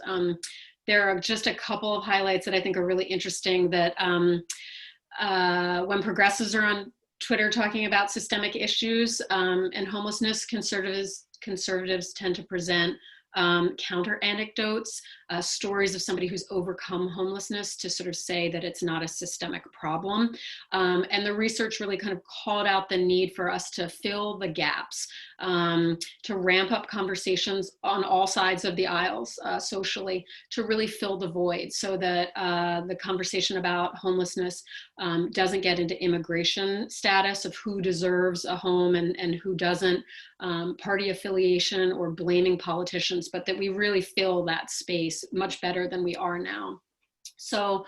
There are just a couple of highlights that I think are really interesting, that when progressives are on Twitter talking about systemic issues and homelessness, conservatives tend to present counter anecdotes, stories of somebody who's overcome homelessness to sort of say that it's not a systemic problem. And the research really kind of called out the need for us to fill the gaps, to ramp up conversations on all sides of the aisles socially, to really fill the void so that the conversation about homelessness doesn't get into immigration status of who deserves a home and who doesn't, party affiliation or blaming politicians, but that we really fill that space much better than we are now. So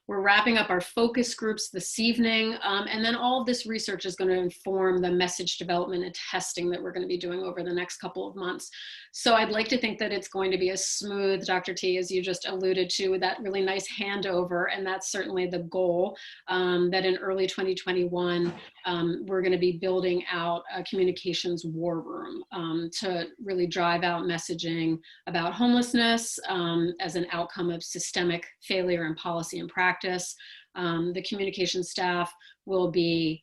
we're wrapping up our focus groups this evening, and then all of this research is going to inform the message development and testing that we're going to be doing over the next couple of months. So I'd like to think that it's going to be as smooth, Dr. T, as you just alluded to, with that really nice handover, and that's certainly the goal, that in early 2021, we're going to be building out a communications war room to really drive out messaging about homelessness as an outcome of systemic failure in policy and practice. The communications staff will be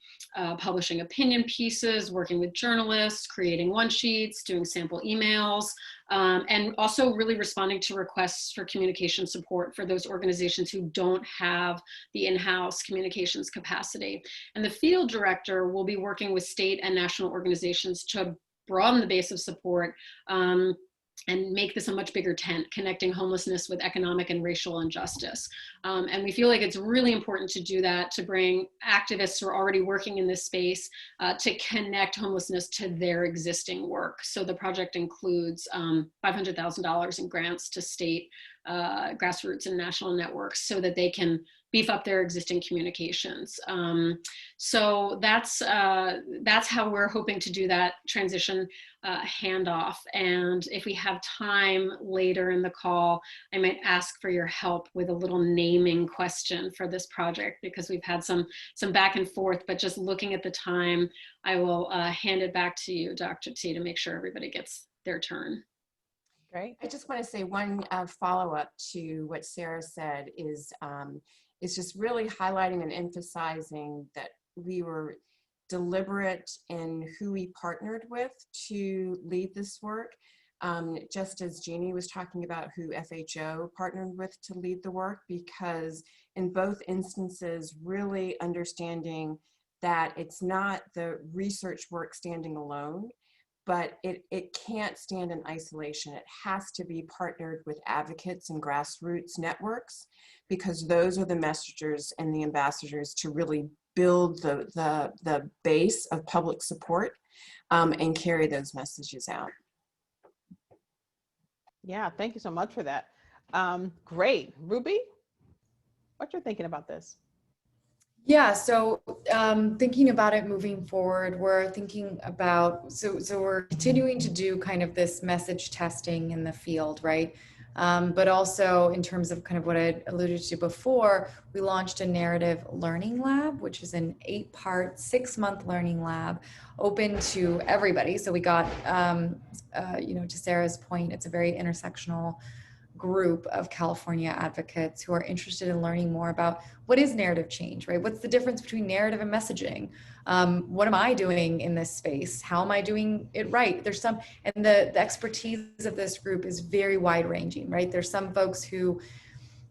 publishing opinion pieces, working with journalists, creating one-sheets, doing sample emails, and also really responding to requests for communication support for those organizations who don't have the in-house communications capacity. And the field director will be working with state and national organizations to broaden the base of support and make this a much bigger tent, connecting homelessness with economic and racial injustice. And we feel like it's really important to do that, to bring activists who are already working in this space to connect homelessness to their existing work. So the project includes $500,000 in grants to state grassroots and national networks so that they can beef up their existing communications. So that's how we're hoping to do that transition handoff. And if we have time later in the call, I might ask for your help with a little naming question for this project, because we've had some back and forth, but just looking at the time, I will hand it back to you, Dr. T, to make sure everybody gets their turn. Great. I just want to say one follow-up to what Sarah said is just really highlighting and emphasizing that we were deliberate in who we partnered with to lead this work. Just as Jeannie was talking about who FHO partnered with to lead the work, because in both instances, really understanding that it's not the research work standing alone, but it can't stand in isolation. It has to be partnered with advocates and grassroots networks, because those are the messengers and the ambassadors to really build the base of public support and carry those messages out. Yeah, thank you so much for that. Great. Ruby, what you're thinking about this? Yeah, so thinking about it moving forward, we're thinking about, so we're continuing to do kind of this message testing in the field, right? But also in terms of kind of what I alluded to before, we launched a narrative learning lab, which is an 8-part, 6-month learning lab open to everybody. So we got, to Sarah's point, it's a very intersectional group of California advocates who are interested in learning more about what is narrative change, right? What's the difference between narrative and messaging? What am I doing in this space? How am I doing it right? There's some, and the expertise of this group is very wide ranging, right? There's some folks who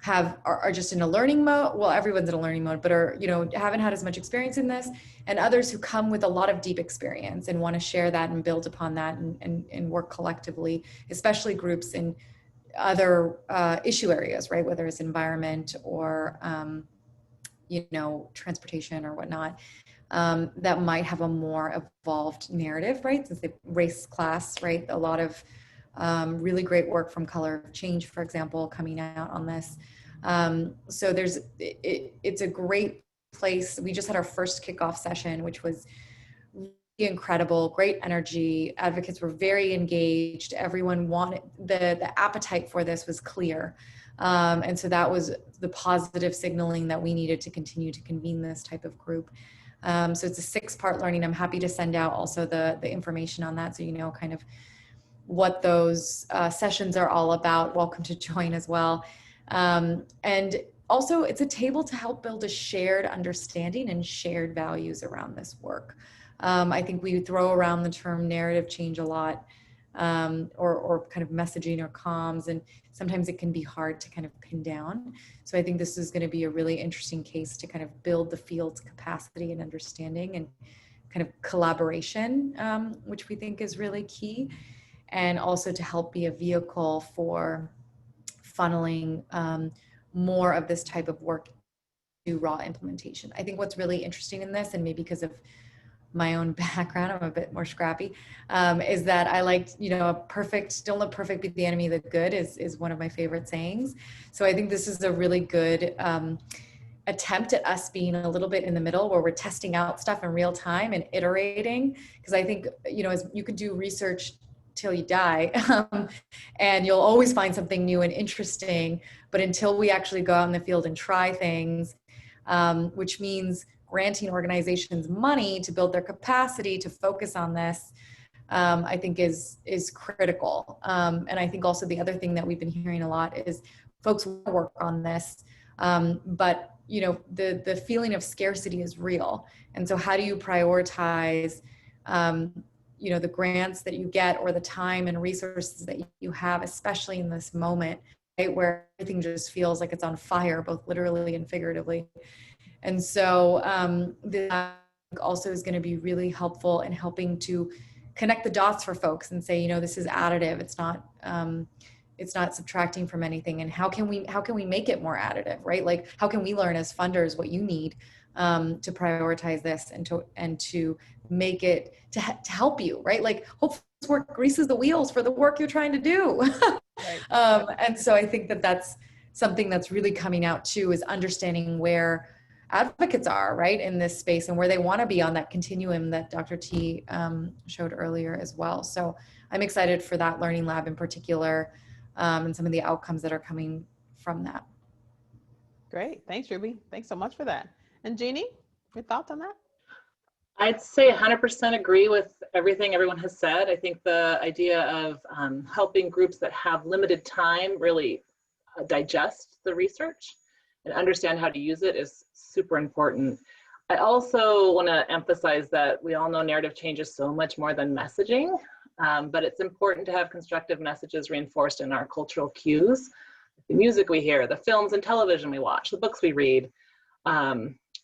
are just in a learning mode. Well, everyone's in a learning mode, but haven't had as much experience in this, and others who come with a lot of deep experience and want to share that and build upon that and work collectively, especially groups in other issue areas, right? Whether it's environment or, transportation or whatnot, that might have a more evolved narrative, right? Since they race, class, right? A lot of really great work from Color of Change, for example, coming out on this. So it's a great place. We just had our first kickoff session, which was incredible, great energy. Advocates were very engaged. Everyone wanted, the appetite for this was clear. And so that was the positive signaling that we needed to continue to convene this type of group. So it's a 6-part learning. I'm happy to send out also the information on that, so you know kind of what those sessions are all about. Welcome to join as well. And also it's a table to help build a shared understanding and shared values around this work. I think we throw around the term narrative change a lot, or kind of messaging or comms, and sometimes it can be hard to kind of pin down. So I think this is going to be a really interesting case to kind of build the field's capacity and understanding and kind of collaboration, which we think is really key, and also to help be a vehicle for funneling more of this type of work to raw implementation. I think what's really interesting in this, and maybe because of my own background, I'm a bit more scrappy, is that I liked, don't let perfect be the enemy of the good is one of my favorite sayings. So I think this is a really good attempt at us being a little bit in the middle, where we're testing out stuff in real time and iterating. Because I think, as you could do research till you die, and you'll always find something new and interesting. But until we actually go out in the field and try things, which means granting organizations money to build their capacity to focus on this, I think is critical. And I think also the other thing that we've been hearing a lot is folks want to work on this, but the feeling of scarcity is real. And so how do you prioritize the grants that you get, or the time and resources that you have, especially in this moment, right, where everything just feels like it's on fire, both literally and figuratively. And so that also is going to be really helpful in helping to connect the dots for folks and say, this is additive. It's not subtracting from anything. And how can we make it more additive, right? Like, how can we learn as funders what you need to prioritize this and to make it to help you, right? Like, hopefully this work greases the wheels for the work you're trying to do. Right. And so I think that's something that's really coming out too, is understanding where advocates are, right, in this space, and where they want to be on that continuum that Dr. T showed earlier as well. So I'm excited for that learning lab in particular, and some of the outcomes that are coming from that. Great. Thanks, Ruby. Thanks so much for that. And Jeannie, your thoughts on that? I'd say 100% agree with everything everyone has said. I think the idea of helping groups that have limited time really digest the research and understand how to use it is super important. I also want to emphasize that we all know narrative change is so much more than messaging, but it's important to have constructive messages reinforced in our cultural cues, the music we hear, the films and television we watch, the books we read.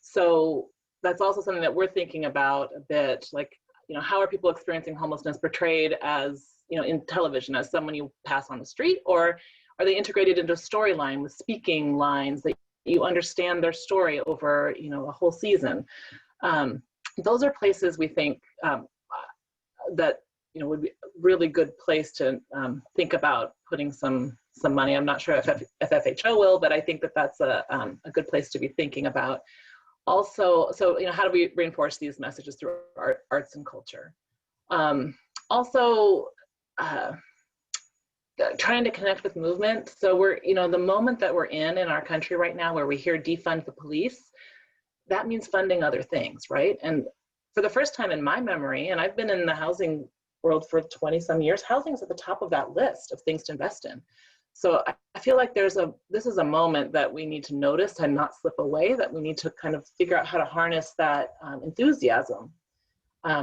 So that's also something that we're thinking about a bit, like, you know, how are people experiencing homelessness portrayed as, you know, in television as someone you pass on the street, or are they integrated into a storyline with speaking lines that you understand their story over, you know, a whole season? Those are places we think that, you know, would be a really good place to think about putting some money. I'm not sure if FHO will, but I think that that's a good place to be thinking about. Also, so, you know, how do we reinforce these messages through arts and culture? Also, trying to connect with movement. So we're, you know, the moment that we're in our country right now where we hear defund the police, that means funding other things, right? And for the first time in my memory, and I've been in the housing world for 20 some years, housing is at the top of that list of things to invest in. So I feel like this is a moment that we need to notice and not slip away, that we need to kind of figure out how to harness that enthusiasm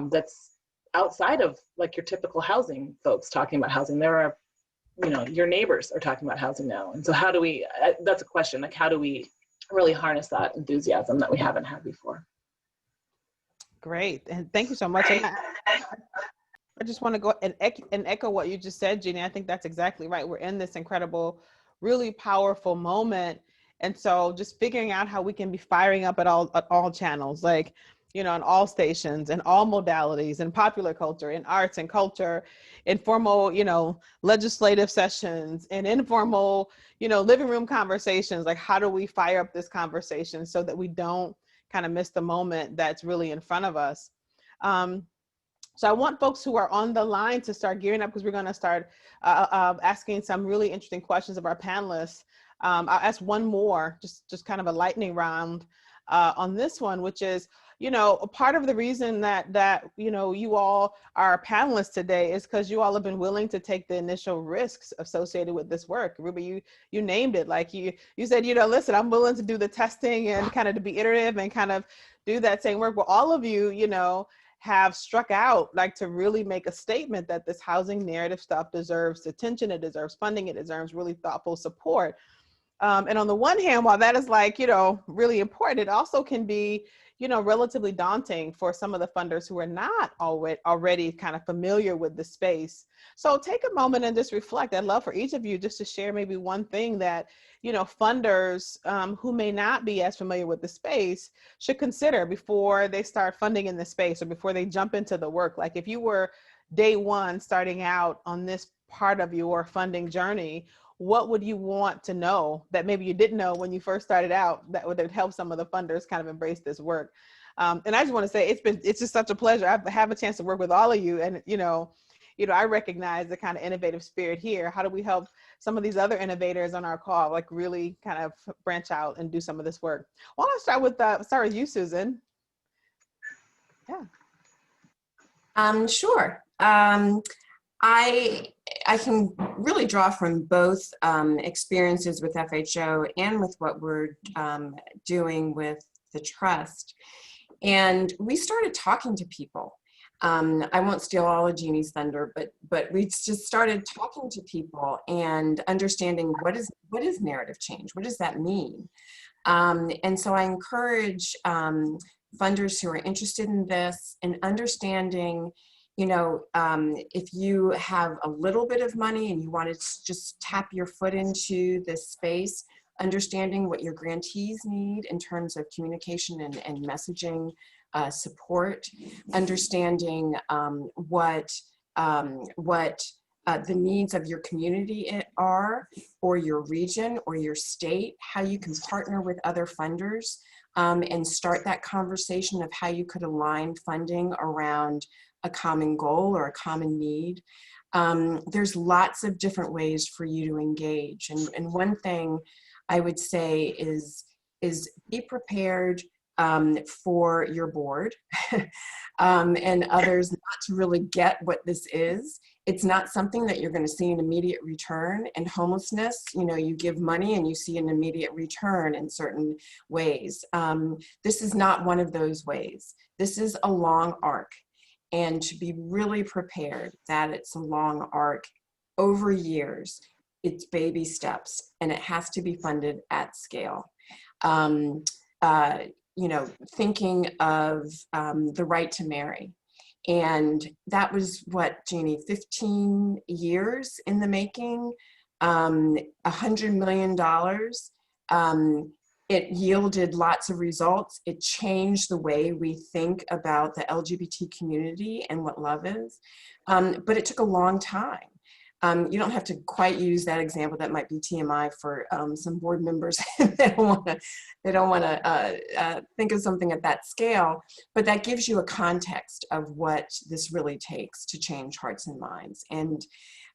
that's outside of like your typical housing folks talking about housing. There are, you know, your neighbors are talking about housing now. And so how do we, that's a question, like how do we really harness that enthusiasm that we haven't had before? Great, and thank you so much. And I just want to go and echo what you just said, Jeannie. I think that's exactly right. We're in this incredible, really powerful moment. And so just figuring out how we can be firing up at all channels, like, you know, on all stations and all modalities, and popular culture, in arts and culture, informal, you know, legislative sessions, and informal, you know, living room conversations. Like, how do we fire up this conversation so that we don't kind of miss the moment that's really in front of us? So I want folks who are on the line to start gearing up, because we're going to start asking some really interesting questions of our panelists. I'll ask one more, just kind of a lightning round on this one, which is, you know, a part of the reason that you know, you all are panelists today is because you all have been willing to take the initial risks associated with this work. Ruby, you named it. Like you said, you know, listen, I'm willing to do the testing and kind of to be iterative and kind of do that same work. Well, all of you, you know, have struck out like to really make a statement that this housing narrative stuff deserves attention, it deserves funding, it deserves really thoughtful support. And on the one hand, while that is like, you know, really important, it also can be, you know, relatively daunting for some of the funders who are not already kind of familiar with the space. So take a moment and just reflect. I'd love for each of you just to share maybe one thing that, you know, funders who may not be as familiar with the space should consider before they start funding in the space or before they jump into the work. Like if you were day one starting out on this part of your funding journey, what would you want to know that maybe you didn't know when you first started out that would help some of the funders kind of embrace this work? And I just want to say it's just such a pleasure. I have a chance to work with all of you, and you know, I recognize the kind of innovative spirit here. How do we help some of these other innovators on our call like really kind of branch out and do some of this work? Well, I'll start with you, Susan. Yeah. Sure. I can really draw from both experiences with FHO and with what we're doing with the trust. And we started talking to people. I won't steal all of Jeannie's thunder, but we just started talking to people and understanding what is narrative change? What does that mean? And so I encourage funders who are interested in this and understanding, you know, if you have a little bit of money and you want to just tap your foot into this space, understanding what your grantees need in terms of communication and messaging support, understanding what the needs of your community are, or your region or your state, how you can partner with other funders and start that conversation of how you could align funding around a common goal or a common need. There's lots of different ways for you to engage. And one thing I would say is be prepared for your board and others not to really get what this is, It's not something that you're going to see an immediate return. In homelessness, you know, you give money and you see an immediate return in certain ways. This is not one of those ways. This is a long arc, and to be really prepared that it's a long arc over years. It's baby steps, and it has to be funded at scale. You know, thinking of the right to marry. And that was what, Jeannie, 15 years in the making, $100 million. It yielded lots of results. It changed the way we think about the LGBT community and what love is. But it took a long time. You don't have to quite use that example. That might be TMI for some board members. They don't want to think of something at that scale, but that gives you a context of what this really takes to change hearts and minds. And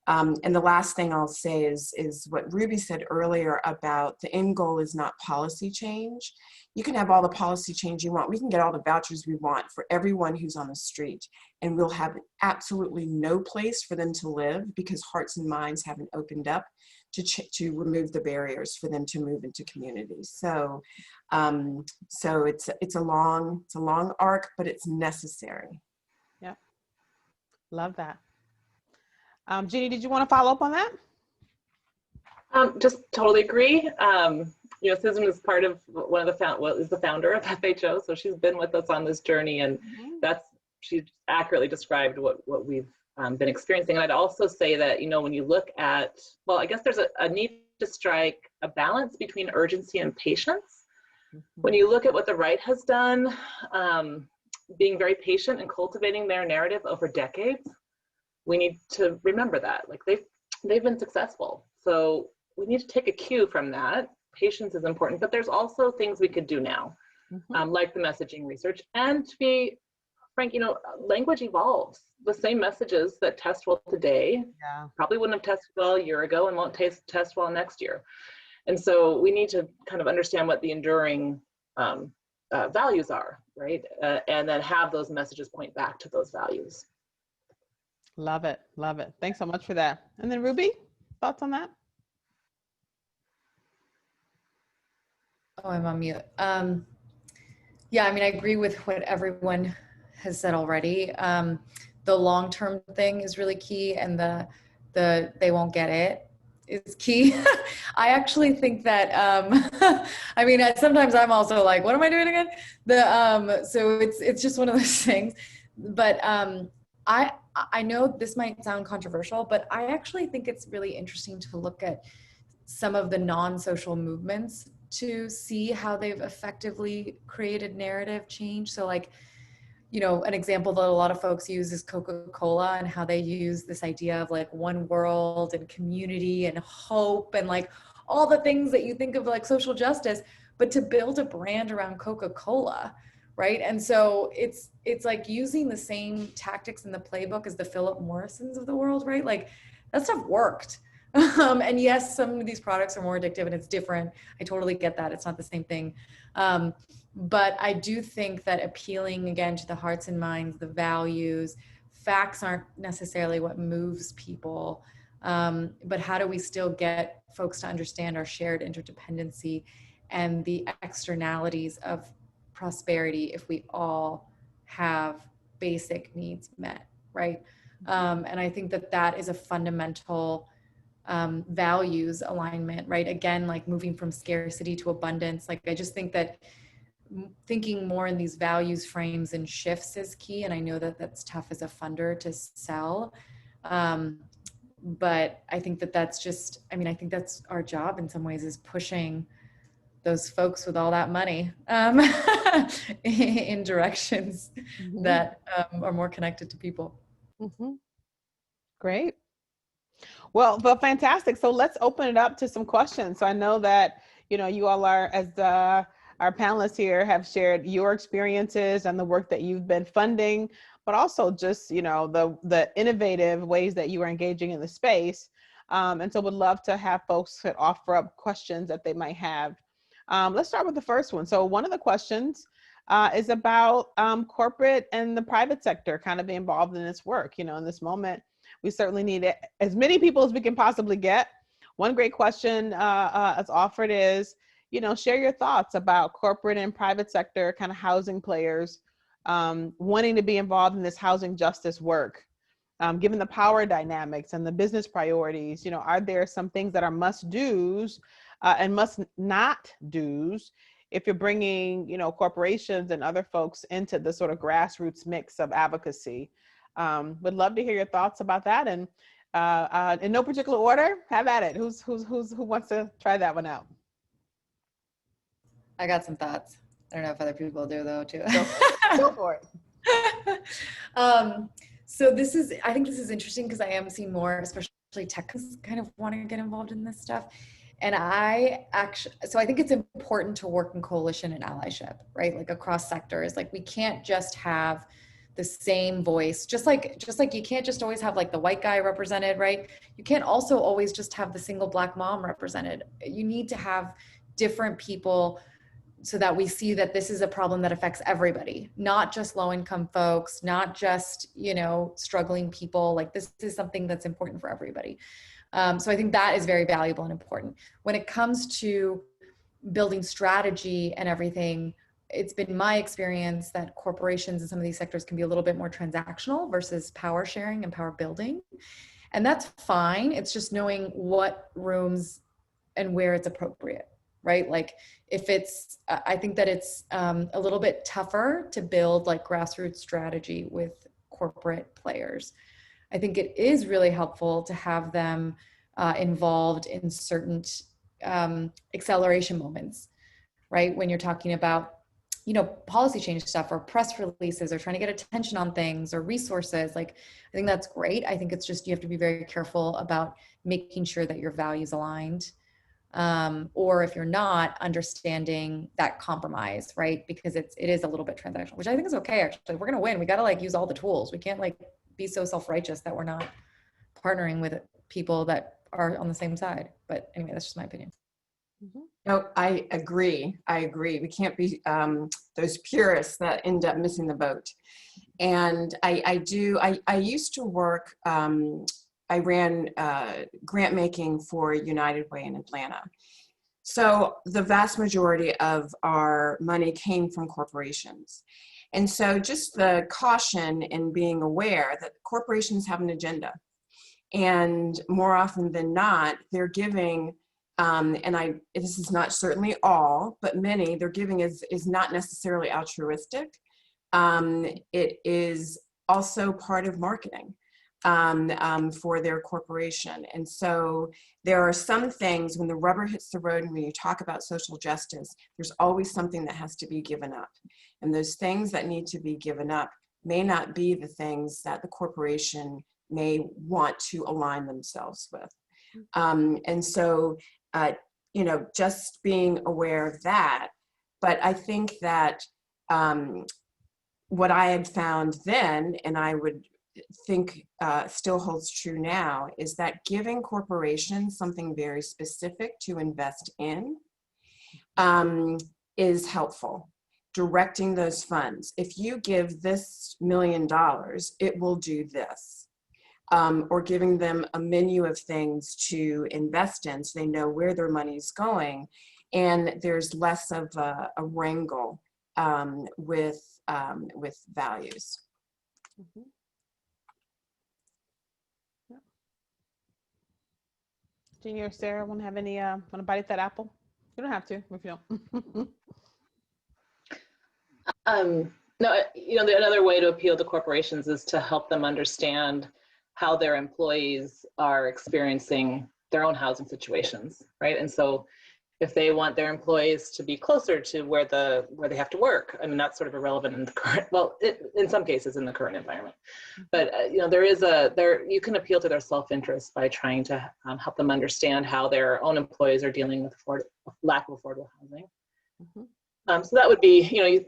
the last thing I'll say is what Ruby said earlier about the end goal is not policy change. You can have all the policy change you want. We can get all the vouchers we want for everyone who's on the street, and we'll have absolutely no place for them to live because hearts and minds haven't opened up to remove the barriers for them to move into communities. So, so it's a long arc, but it's necessary. Yeah, love that. Jeannie, did you want to follow up on that? Just totally agree. You know, Susan is part of is the founder of FHO, so she's been with us on this journey, and she accurately described what we've been experiencing. And I'd also say that, you know, when you look at, well, I guess there's a need to strike a balance between urgency and patience. When you look at what the right has done, being very patient and cultivating their narrative over decades, we need to remember that, like they've been successful. So we need to take a cue from that. Patience is important, but there's also things we could do now, like the messaging research. And to be frank, you know, language evolves. The same messages that test well today probably wouldn't have tested well a year ago and won't test well next year. And so we need to kind of understand what the enduring values are, right? And then have those messages point back to those values. Love it. Love it. Thanks so much for that. And then Ruby, thoughts on that? Oh, I'm on mute. Yeah, I mean, I agree with what everyone has said already. The long-term thing is really key, and the they won't get it is key. I actually think that, I mean, sometimes I'm also like, what am I doing again? So it's just one of those things. But I know this might sound controversial, but I actually think it's really interesting to look at some of the non-social movements to see how they've effectively created narrative change. So like, you know, an example that a lot of folks use is Coca-Cola, and how they use this idea of like one world and community and hope and like all the things that you think of like social justice, but to build a brand around Coca-Cola, right? And so it's like using the same tactics in the playbook as the Philip Morrisons of the world, right? Like that stuff worked. And yes, some of these products are more addictive and it's different. I totally get that. It's not the same thing. But I do think that appealing again to the hearts and minds, the values, facts aren't necessarily what moves people. But how do we still get folks to understand our shared interdependency and the externalities of prosperity if we all have basic needs met, right? And I think that that is a fundamental values alignment, right? Again, like moving from scarcity to abundance. Like, I just think that thinking more in these values frames and shifts is key. And I know that that's tough as a funder to sell. But I think that that's just, I mean, I think that's our job in some ways, is pushing those folks with all that money in directions that are more connected to people. Great. Well, fantastic. So let's open it up to some questions. So I know that, you know, you all are, as our panelists here have shared your experiences and the work that you've been funding, but also just, you know, the innovative ways that you are engaging in the space. And so would love to have folks that offer up questions that they might have. Let's start with the first one. So one of the questions is about corporate and the private sector kind of being involved in this work. You know, in this moment, We certainly need it, as many people as we can possibly get. One great question that's offered is, share your thoughts about corporate and private sector kind of housing players wanting to be involved in this housing justice work. Given the power dynamics and the business priorities, are there some things that are must-dos and must-not-dos if you're bringing, corporations and other folks into the sort of grassroots mix of advocacy? Would love to hear your thoughts about that. And in no particular order, have at it. Who wants to try that one out? I got some thoughts. I don't know if other people do though too. Go for it. So I think this is interesting because I am seeing more, especially tech, kind of want to get involved in this stuff. And I think it's important to work in coalition and allyship, right? Like across sectors. Like we can't just have the same voice, just like you can't just always have like the white guy represented, right? You can't also always just have the single Black mom represented. You need to have different people so that we see that this is a problem that affects everybody, not just low-income folks, not just, struggling people. Like this is something that's important for everybody. So I think that is very valuable and important. When it comes to building strategy and everything, it's been my experience that corporations in some of these sectors can be a little bit more transactional versus power sharing and power building. And that's fine. It's just knowing what rooms and where it's appropriate, right? Like I think that it's a little bit tougher to build like grassroots strategy with corporate players. I think it is really helpful to have them involved in certain acceleration moments, right? When you're talking about, policy change stuff or press releases or trying to get attention on things or resources. Like, I think that's great. I think it's just, you have to be very careful about making sure that your values aligned. Or if you're not, understanding that compromise, right? Because it is a little bit transactional, which I think is okay. Actually, if we're going to win, we got to like use all the tools. We can't like be so self-righteous that we're not partnering with people that are on the same side. But anyway, that's just my opinion. No, I agree. We can't be those purists that end up missing the boat. And I used to work, I ran grant making for United Way in Atlanta. So the vast majority of our money came from corporations. And so just the caution in being aware that corporations have an agenda. And more often than not, they're giving, this is not certainly all, but many, their giving is not necessarily altruistic. It is also part of marketing for their corporation. And so there are some things when the rubber hits the road and when you talk about social justice, there's always something that has to be given up. And those things that need to be given up may not be the things that the corporation may want to align themselves with. And so, just being aware of that. But I think that what I had found then, and I would think still holds true now, is that giving corporations something very specific to invest in is helpful. Directing those funds. If you give this $1 million, it will do this. Or giving them a menu of things to invest in so they know where their money's going, and there's less of a wrangle with values. Mm-hmm. Yeah. Jeannie or Sarah, want to bite at that apple? You don't have to if you don't. No, another way to appeal to corporations is to help them understand how their employees are experiencing their own housing situations, right? And so if they want their employees to be closer to where they have to work, I mean, that's sort of irrelevant in the current, in some cases in the current environment. But you can appeal to their self-interest by trying to help them understand how their own employees are dealing with lack of affordable housing. Mm-hmm. So that would be,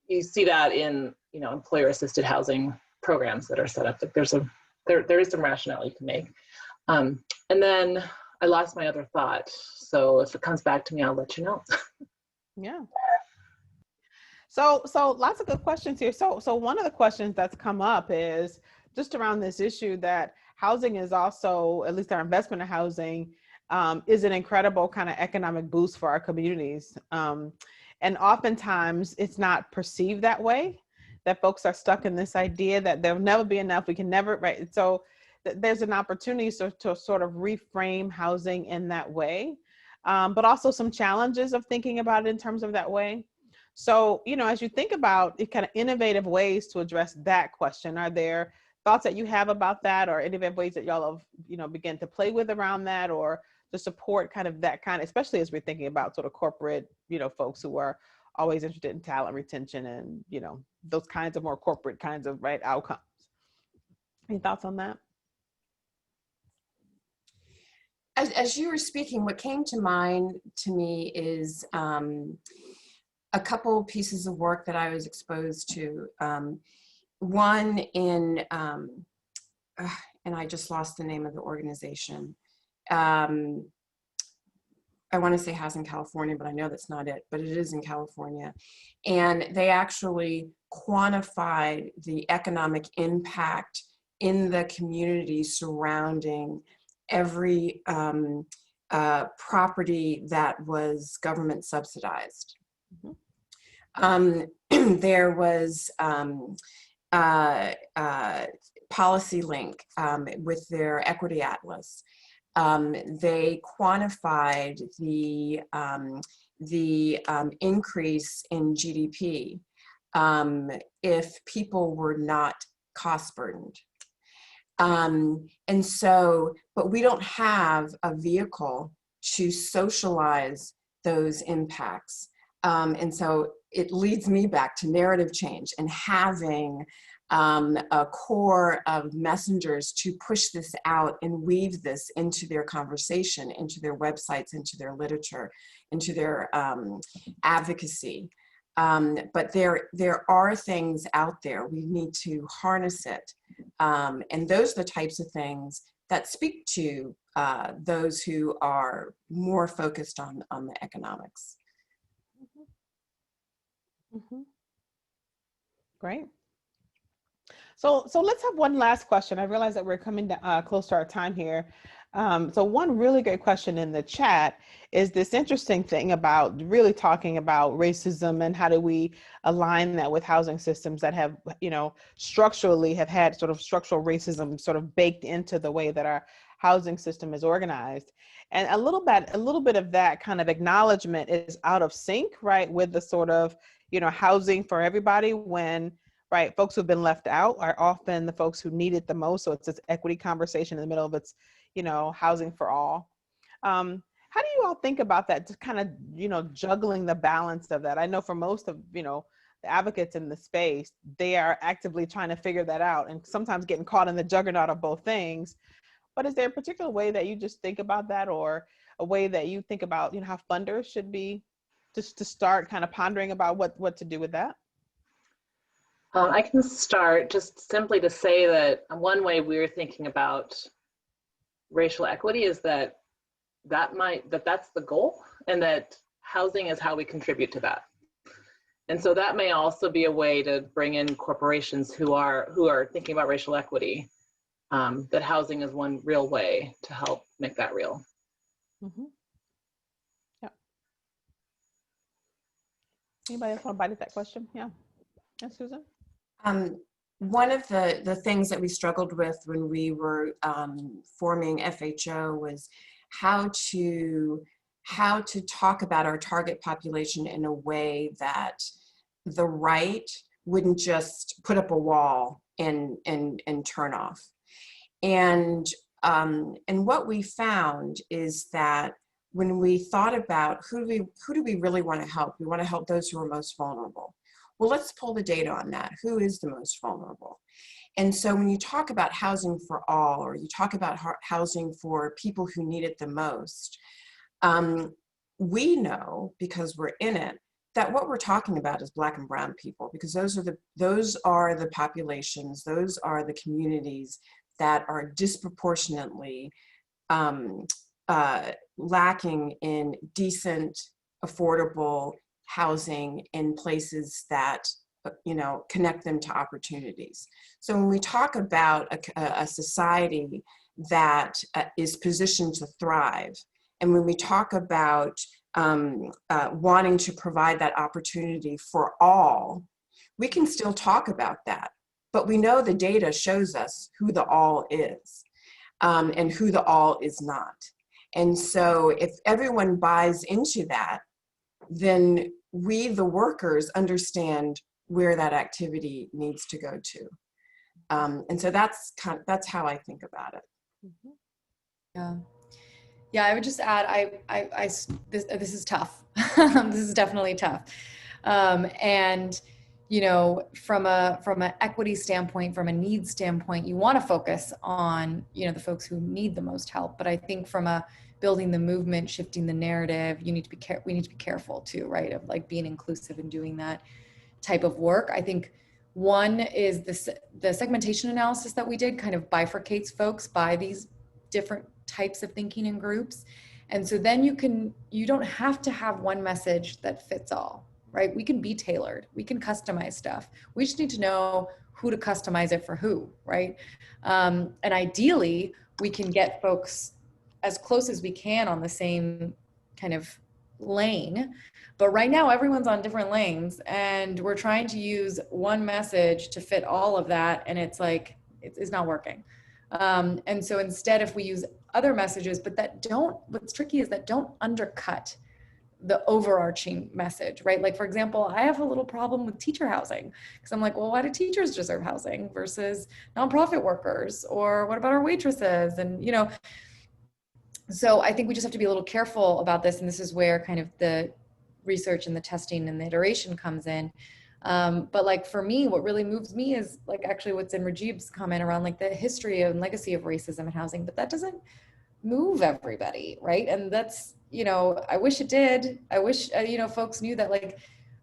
you see that in, employer-assisted housing programs that are set up. Like there is some rationale you can make. And then I lost my other thought. So if it comes back to me, I'll let you know. Yeah. So lots of good questions here. So one of the questions that's come up is just around this issue that housing is also, at least our investment in housing, is an incredible kind of economic boost for our communities. And oftentimes it's not perceived that way, that folks are stuck in this idea that there'll never be enough, we can never, right? So there's an opportunity to sort of reframe housing in that way, but also some challenges of thinking about it in terms of that way. So, you know, as you think about it, kind of innovative ways to address that question, are there thoughts that you have about that, or innovative ways that y'all have, you know, begin to play with around that, or to support kind of that kind, especially as we're thinking about sort of corporate, you know, folks who are always interested in talent retention and, you know, those kinds of more corporate kinds of, right, outcomes. Any thoughts on that? As you were speaking, what came to mind to me is a couple pieces of work that I was exposed to. One in, and I just lost the name of the organization. I want to say Housing California, but I know that's not it, but it is in California. And they actually quantified the economic impact in the community surrounding every property that was government subsidized. Mm-hmm. There was PolicyLink with their Equity Atlas. They quantified the increase in GDP if people were not cost burdened. And so, but we don't have a vehicle to socialize those impacts. And so it leads me back to narrative change and having a core of messengers to push this out and weave this into their conversation, into their websites, into their literature, into their advocacy. But there are things out there. We need to harness it. And those are the types of things that speak to those who are more focused on the economics. Mm-hmm. Great. So let's have one last question. I realize that we're coming close to our time here. So one really great question in the chat is this interesting thing about really talking about racism and how do we align that with housing systems that have, you know, structurally have had sort of structural racism sort of baked into the way that our housing system is organized. And a little bit of that kind of acknowledgement is out of sync, right, with the sort of, you know, housing for everybody, when, right, folks who've been left out are often the folks who need it the most. So it's this equity conversation in the middle of it's, you know, housing for all. How do you all think about that? Just kind of, you know, juggling the balance of that. I know for most of, you know, the advocates in the space, they are actively trying to figure that out and sometimes getting caught in the juggernaut of both things. But is there a particular way that you just think about that, or a way that you think about, you know, how funders should be just to start kind of pondering about what to do with that? I can start just simply to say that one way we're thinking about racial equity is that's the goal, and that housing is how we contribute to that. And so that may also be a way to bring in corporations who are thinking about racial equity, that housing is one real way to help make that real. Mm-hmm. Yeah. Anybody else want to bite at that question? Yeah. Yeah, Susan? One of the things that we struggled with when we were forming FHO was how to talk about our target population in a way that the right wouldn't just put up a wall and turn off. And what we found is that when we thought about who do we really want to help, we want to help those who are most vulnerable. Well, let's pull the data on that. Who is the most vulnerable? And so when you talk about housing for all, or you talk about housing for people who need it the most, we know, because we're in it, that what we're talking about is Black and Brown people, because those are the populations, those are the communities that are disproportionately lacking in decent, affordable housing in places that connect them to opportunities. So when we talk about a society that is positioned to thrive, and when we talk about wanting to provide that opportunity for all, we can still talk about that. But we know the data shows us who the all is and who the all is not. And so if everyone buys into that, then we, the workers, understand where that activity needs to go to. And so that's how I think about it. Yeah. Yeah, I would just add, this is tough. This is definitely tough. And, from an equity standpoint, from a needs standpoint, you want to focus on, the folks who need the most help. But I think from a building the movement, shifting the narrative, we need to be careful too, right? Of like being inclusive and doing that type of work. I think one is the segmentation analysis that we did kind of bifurcates folks by these different types of thinking in groups. And so then you don't have to have one message that fits all, right? We can be tailored, we can customize stuff. We just need to know who to customize it for who, right? And ideally, we can get folks as close as we can on the same kind of lane. But right now, everyone's on different lanes, and we're trying to use one message to fit all of that, and it's like, it's not working. And so instead, if we use other messages, but what's tricky is that don't undercut the overarching message, right? Like, for example, I have a little problem with teacher housing because I'm like, well, why do teachers deserve housing versus nonprofit workers? Or what about our waitresses? And, so I think we just have to be a little careful about this. And this is where kind of the research and the testing and the iteration comes in. But like for me, what really moves me is like actually what's in Rajib's comment around like the history and legacy of racism in housing, but that doesn't move everybody, right? And that's, I wish it did. I wish, folks knew that like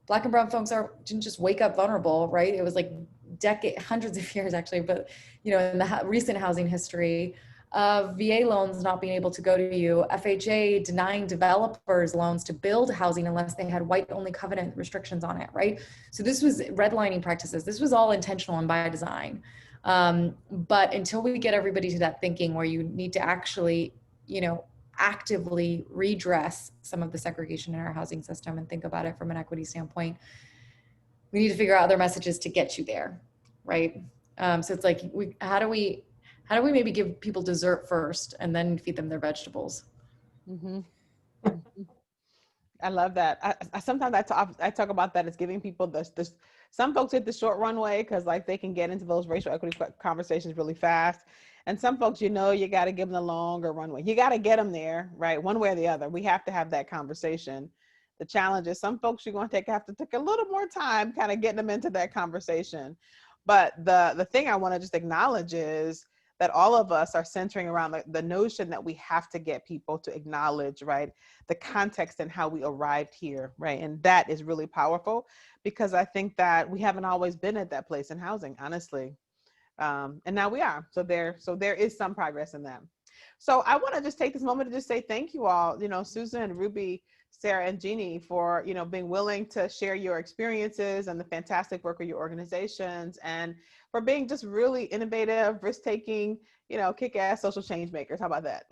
Black and brown folks didn't just wake up vulnerable, right? It was like hundreds of years actually, but in the recent housing history of VA loans not being able to go to you, FHA denying developers loans to build housing unless they had white-only covenant restrictions on it, right? So this was redlining practices. This was all intentional and by design. But until we get everybody to that thinking where you need to actually, actively redress some of the segregation in our housing system and think about it from an equity standpoint, we need to figure out other messages to get you there, right? So it's like, how do we maybe give people dessert first and then feed them their vegetables? Mm-hmm. I love that. Sometimes I talk about that as giving people some folks hit the short runway because like they can get into those racial equity conversations really fast. And some folks, you got to give them the longer runway. You got to get them there, right? One way or the other. We have to have that conversation. The challenge is some folks you're going to have to take a little more time kind of getting them into that conversation. But the thing I want to just acknowledge is that all of us are centering around the notion that we have to get people to acknowledge, right, the context and how we arrived here, right? And that is really powerful because I think that we haven't always been at that place in housing, honestly. And now we are. So there is some progress in that. So I want to just take this moment to just say thank you all, Susan, Ruby, Sarah, and Jeannie for, being willing to share your experiences and the fantastic work of your organizations and for being just really innovative, risk-taking, kick-ass social change makers. How about that?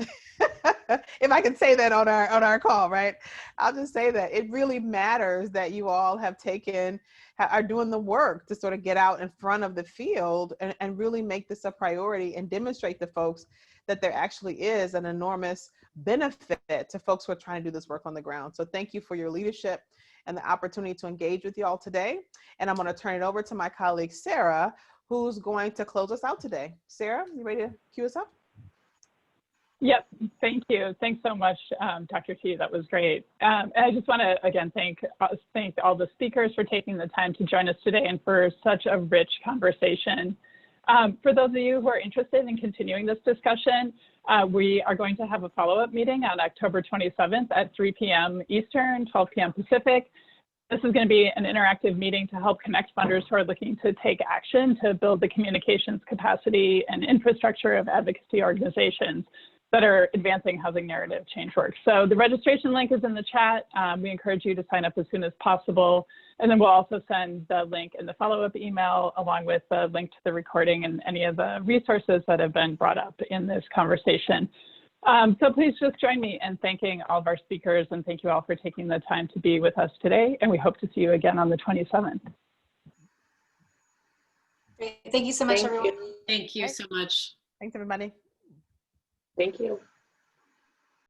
If I can say that on our call, right? I'll just say that it really matters that you all are doing the work to sort of get out in front of the field and really make this a priority and demonstrate to folks that there actually is an enormous benefit to folks who are trying to do this work on the ground. So thank you for your leadership and the opportunity to engage with you all today. And I'm going to turn it over to my colleague, Sarah, who's going to close us out today. Sarah, you ready to cue us up? Yep, thank you. Thanks so much, Dr. T. That was great. And I just want to, again, thank all the speakers for taking the time to join us today and for such a rich conversation. For those of you who are interested in continuing this discussion, we are going to have a follow-up meeting on October 27th at 3 p.m. Eastern, 12 p.m. Pacific. This is going to be an interactive meeting to help connect funders who are looking to take action to build the communications capacity and infrastructure of advocacy organizations. that are advancing housing narrative change work. So the registration link is in the chat. We encourage you to sign up as soon as possible. And then we'll also send the link in the follow-up email along with the link to the recording and any of the resources that have been brought up in this conversation. So please just join me in thanking all of our speakers, and thank you all for taking the time to be with us today. And we hope to see you again on the 27th. Great. Thank you so much, everyone. Thank you so much. Thanks, everybody. Thank you.